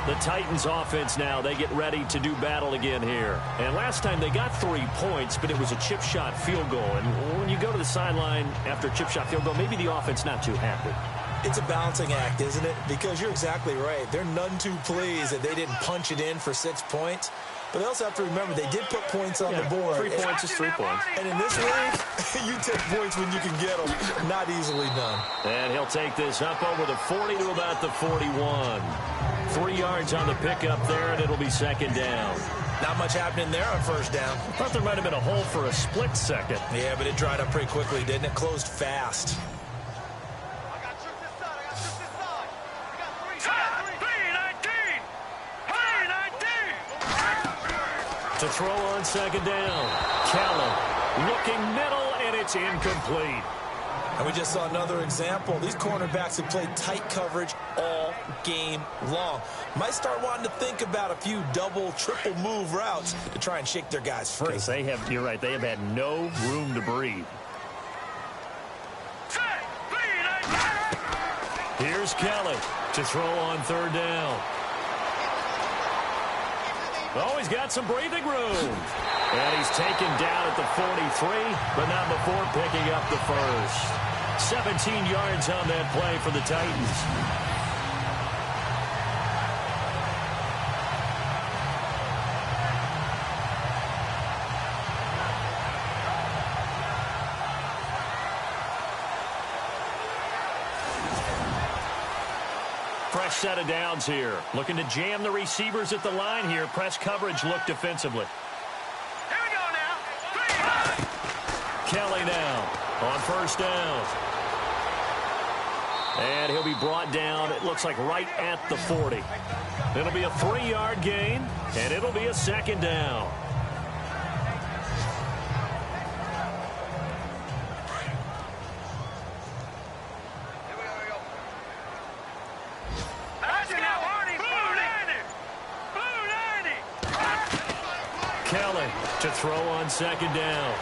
The Titans offense now, they get ready to do battle again here. And last time they got 3 points, but it was a chip shot field goal. And when you go to the sideline after a chip shot field goal, maybe the offense not too happy. It's a balancing act, isn't it? Because you're exactly right. They're none too pleased that they didn't punch it in for 6 points. But they also have to remember they did put points on the board. 3 points is 3 points. And in this league, you take points when you can get them. Not easily done. And he'll take this up over the 40 to about the 41. 3 yards on the pickup there, and it'll be second down. Not much happening there on first down. I thought there might have been a hole for a split second. Yeah, but it dried up pretty quickly, didn't it? Closed fast. To throw on second down. Callum looking middle, and it's incomplete. And we just saw another example. These cornerbacks have played tight coverage all game long. Might start wanting to think about a few double, triple move routes to try and shake their guys free. Because you're right, they have had no room to breathe. Here's Kelly to throw on third down. Oh, he's got some breathing room. And he's taken down at the 43, but not before picking up the first. 17 yards on that play for the Titans. Fresh set of downs here. Looking to jam the receivers at the line here. Press coverage look defensively. Here we go now. Kelly now on first down. And he'll be brought down, it looks like right at the 40. It'll be a 3-yard gain, and it'll be a second down. Kelly to throw on second down.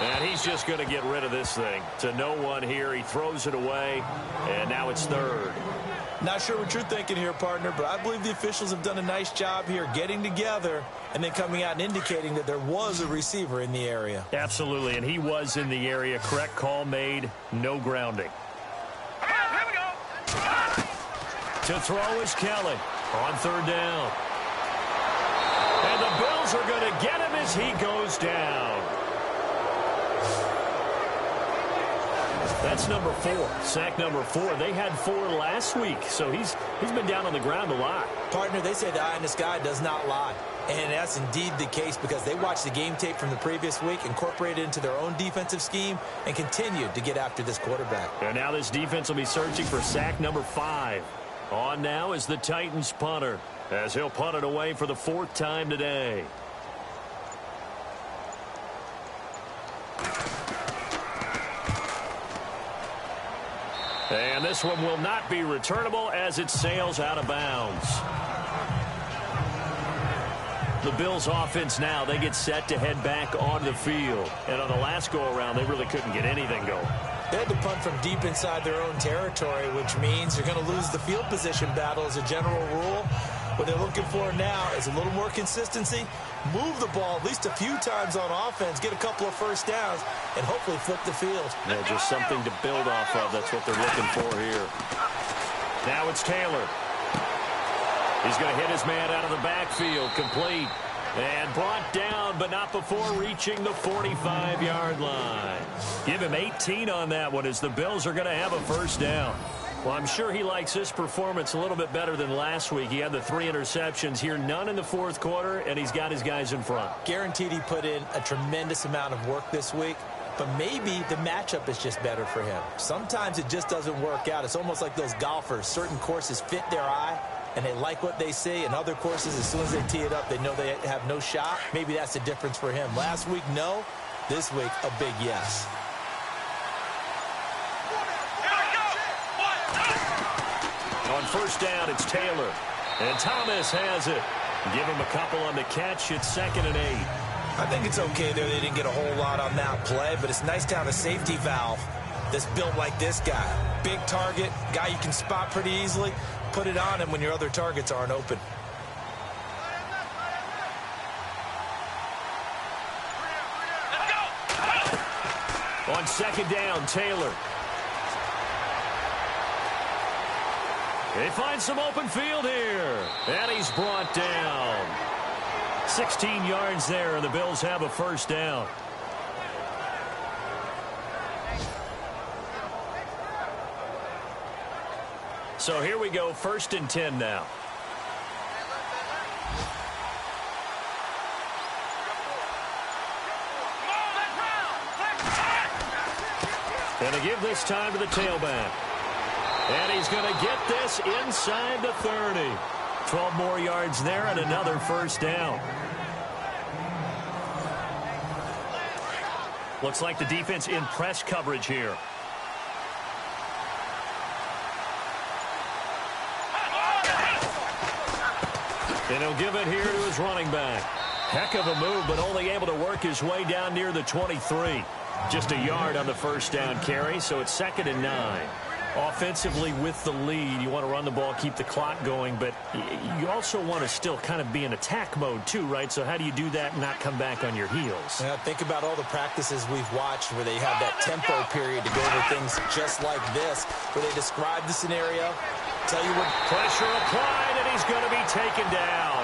And he's just going to get rid of this thing. To no one here. He throws it away, and now it's third. Not sure what you're thinking here, partner, but I believe the officials have done a nice job here getting together and then coming out and indicating that there was a receiver in the area. Absolutely, and he was in the area. Correct call made. No grounding. Here we go. To throw is Kelly on third down. And the Bills are going to get him as he goes down. That's number 4. Sack number 4. They had 4 last week, so he's been down on the ground a lot. Partner, they say the eye in the sky does not lie. And that's indeed the case because they watched the game tape from the previous week, incorporated it into their own defensive scheme, and continued to get after this quarterback. And now this defense will be searching for sack number 5. On now is the Titans punter, as he'll punt it away for the 4th time today. And this one will not be returnable as it sails out of bounds. The Bills offense now, they get set to head back on the field. And on the last go-around, they really couldn't get anything going. They had to punt from deep inside their own territory, which means they're going to lose the field position battle as a general rule. What they're looking for now is a little more consistency, move the ball at least a few times on offense, get a couple of first downs, and hopefully flip the field. Yeah, just something to build off of. That's what they're looking for here. Now it's Taylor. He's going to hit his man out of the backfield, complete. And brought down, but not before reaching the 45-yard line. Give him 18 on that one as the Bills are going to have a first down. Well, I'm sure he likes this performance a little bit better than last week. He had the 3 interceptions here, none in the 4th quarter, and he's got his guys in front. Guaranteed he put in a tremendous amount of work this week, but maybe the matchup is just better for him. Sometimes it just doesn't work out. It's almost like those golfers. Certain courses fit their eye, and they like what they see. In other courses, as soon as they tee it up, they know they have no shot. Maybe that's the difference for him. Last week, no. This week, a big yes. On first down, it's Taylor. And Thomas has it. Give him a couple on the catch. It's 2nd and 8. I think it's okay there. They didn't get a whole lot on that play, but it's nice to have a safety valve that's built like this guy. Big target, guy you can spot pretty easily. Put it on him when your other targets aren't open. On 2nd down, Taylor. They find some open field here. And he's brought down. 16 yards there, and the Bills have a first down. So here we go, 1st and 10 now. Gonna give this time to the tailback. And he's going to get this inside the 30. 12 more yards there and another first down. Looks like the defense in press coverage here. And he'll give it here to his running back. Heck of a move, but only able to work his way down near the 23. Just a yard on the first down carry, so it's 2nd and 9. Offensively with the lead, you want to run the ball, keep the clock going, but you also want to still kind of be in attack mode too, right? So how do you do that and not come back on your heels? Yeah, think about all the practices we've watched where they have that tempo period to go over things just like this, where they describe the scenario, tell you what. Pressure applied, and he's going to be taken down.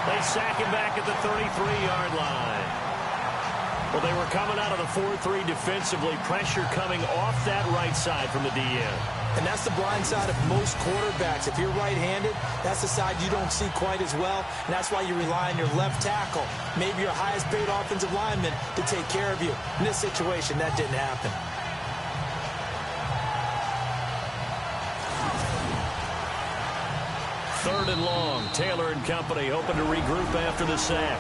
They sack him back at the 33-yard line. Well, they were coming out of the 4-3 defensively. Pressure coming off that right side from the DN. And that's the blind side of most quarterbacks. If you're right-handed, that's the side you don't see quite as well. And that's why you rely on your left tackle, maybe your highest-paid offensive lineman, to take care of you. In this situation, that didn't happen. Third and long. Taylor and company hoping to regroup after the sack.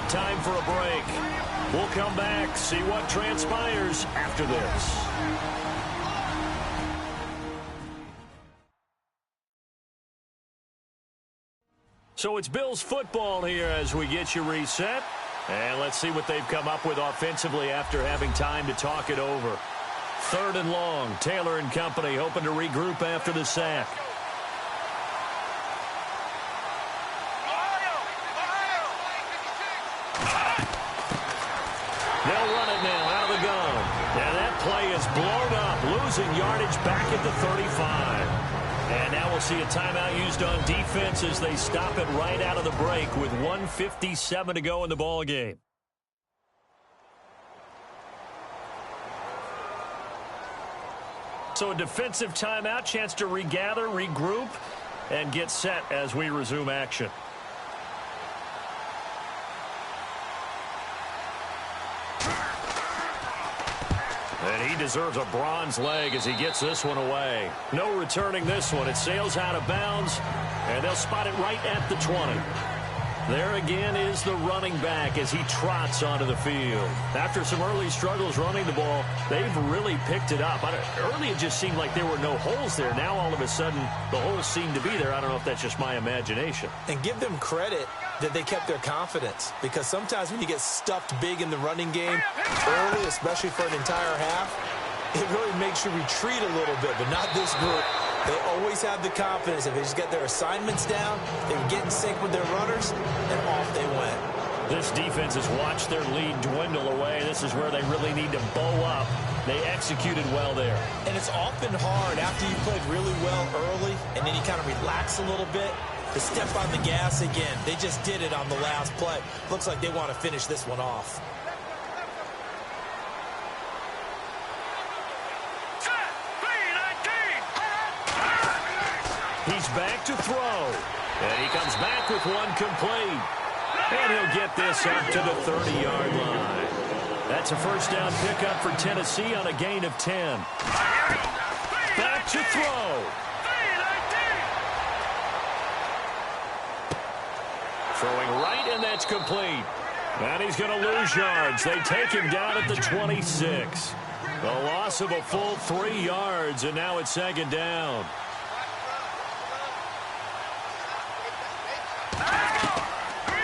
Time for a break. We'll come back, see what transpires after this. So it's Bills football here as we get you reset. And let's see what they've come up with offensively after having time to talk it over. Third and long. Taylor and company hoping to regroup after the sack. They'll run it now out of the gun. And that play is blown up, losing yardage back at the 35. And now we'll see a timeout used on defense as they stop it right out of the break with 1:57 to go in the ball game. So a defensive timeout, chance to regather, regroup, and get set as we resume action. And he deserves a bronze leg as he gets this one away. No returning this one. It sails out of bounds, and they'll spot it right at the 20. There again is the running back as he trots onto the field. After some early struggles running the ball, they've really picked it up. Early it just seemed like there were no holes there. Now all of a sudden the holes seem to be there. I don't know if that's just my imagination. And give them credit that they kept their confidence, because sometimes when you get stuffed big in the running game early, especially for an entire half, it really makes you retreat a little bit, but not this group. They always have the confidence. If they just get their assignments down, they would get in sync with their runners, and off they went. This defense has watched their lead dwindle away. This is where they really need to bow up. They executed well there. And it's often hard after you played really well early, and then you kind of relax a little bit, to step on the gas again. They just did it on the last play. Looks like they want to finish this one off. He's back to throw. And he comes back with one complete. And he'll get this up to the 30-yard line. That's a first down pickup for Tennessee on a gain of 10. Back to throw. Throwing right, and that's complete. And he's going to lose yards. They take him down at the 26. A loss of a full 3 yards, and now it's second down.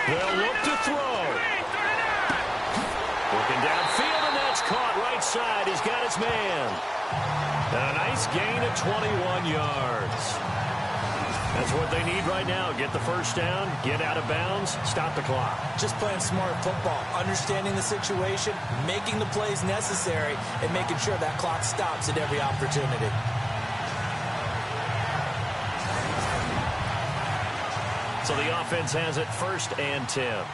They'll look to throw. Looking downfield, and that's caught right side. He's got his man. And a nice gain of 21 yards. That's what they need right now. Get the first down, get out of bounds, stop the clock. Just playing smart football, understanding the situation, making the plays necessary, and making sure that clock stops at every opportunity. So the offense has it first and 10.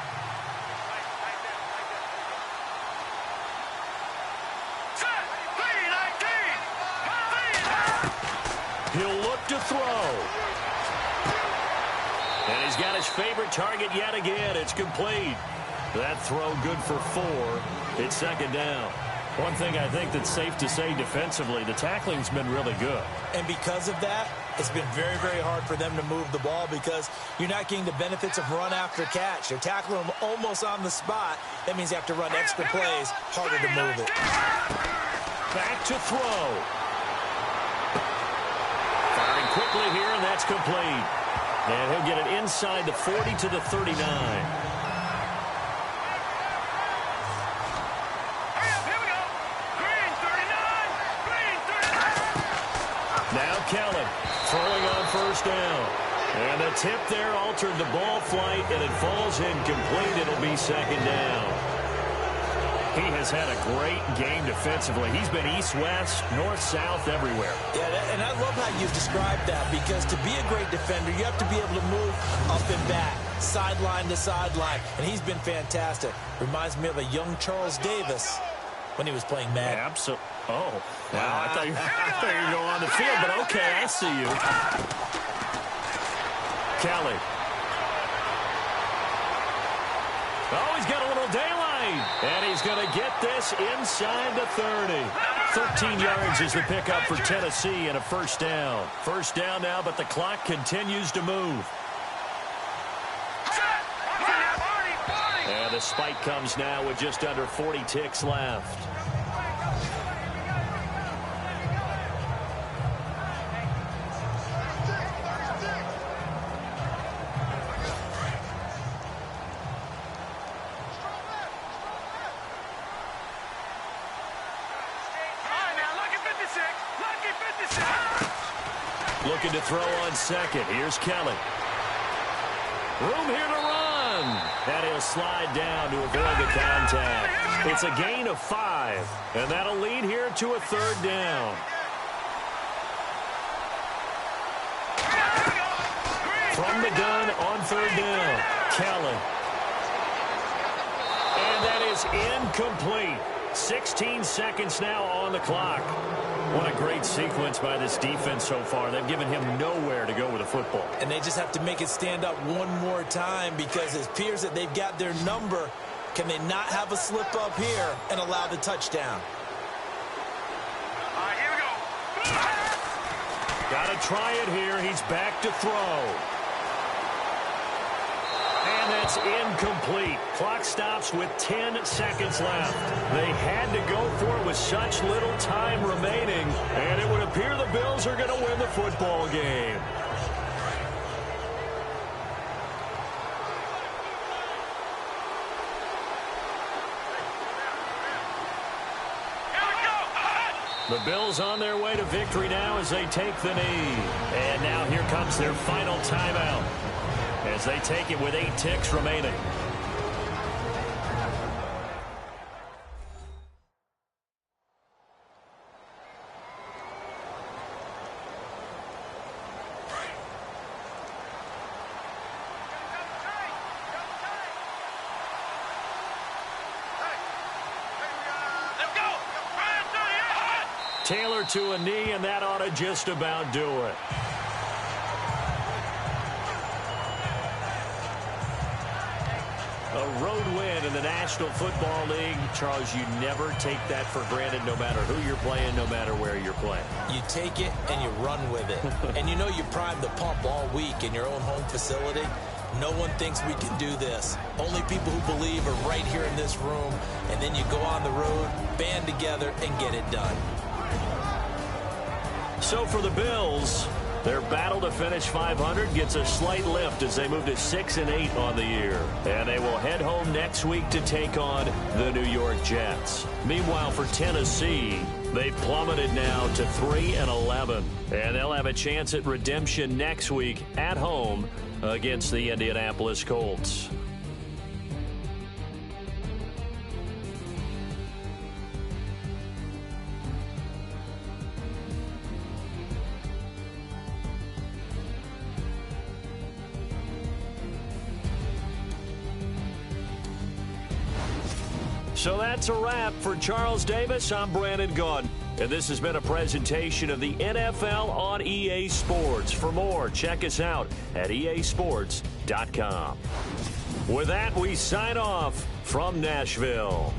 He'll look to throw. And he's got his favorite target yet again. It's complete. That throw good for 4. It's second down. One thing I think that's safe to say defensively, the tackling's been really good. And because of that, it's been very, very hard for them to move the ball because you're not getting the benefits of run after catch. You're tackling them almost on the spot. That means you have to run extra plays, harder to move it. Back to throw. Firing quickly here, and that's complete. And he'll get it inside the 40 to the 39. Now Kelly throwing on first down. And the tip there altered the ball flight, and it falls incomplete. It'll be second down. He has had a great game defensively. He's been east-west, north-south, everywhere. Yeah, and I love how you've described that, because to be a great defender, you have to be able to move up and back, sideline to sideline, and he's been fantastic. Reminds me of a young Charles Davis when he was playing Madden. Absolutely. Oh, wow. I thought you were going to go on the field, but okay, I see you. Kelly. Oh, he's got a little daylight. And he's going to get this inside the 30. 13 yards is the pickup for Tennessee and a first down. First down now, but the clock continues to move. And the spike comes now with just under 40 ticks left. Looking to throw on second. Here's Kelly. Room here to run. And he'll slide down to avoid the contact. It's a gain of 5. And that'll lead here to a third down. From the gun on third down. Kelly. And that is incomplete. 16 seconds now on the clock. What a great sequence by this defense so far. They've given him nowhere to go with the football. And they just have to make it stand up one more time because it appears that they've got their number. Can they not have a slip up here and allow the touchdown? All right, here we go. Got to try it here. He's back to throw. And that's incomplete. Clock stops with 10 seconds left. They had to go for it with such little time remaining, and it would appear the Bills are going to win the football game. The Bills on their way to victory now as they take the knee. And now here comes their final timeout as they take it with 8 ticks remaining. Taylor to a knee, and that ought to just about do it. A road win in the National Football League. Charles, you never take that for granted no matter who you're playing, no matter where you're playing. You take it and you run with it. And you know you primed the pump all week in your own home facility. No one thinks we can do this. Only people who believe are right here in this room. And then you go on the road, band together, and get it done. So for the Bills, their battle to finish 500 gets a slight lift as they move to 6-8 on the year. And they will head home next week to take on the New York Jets. Meanwhile, for Tennessee, they've plummeted now to 3-11. And they'll have a chance at redemption next week at home against the Indianapolis Colts. So that's a wrap. For Charles Davis, I'm Brandon Gaudin. And this has been a presentation of the NFL on EA Sports. For more, check us out at easports.com. With that, we sign off from Nashville.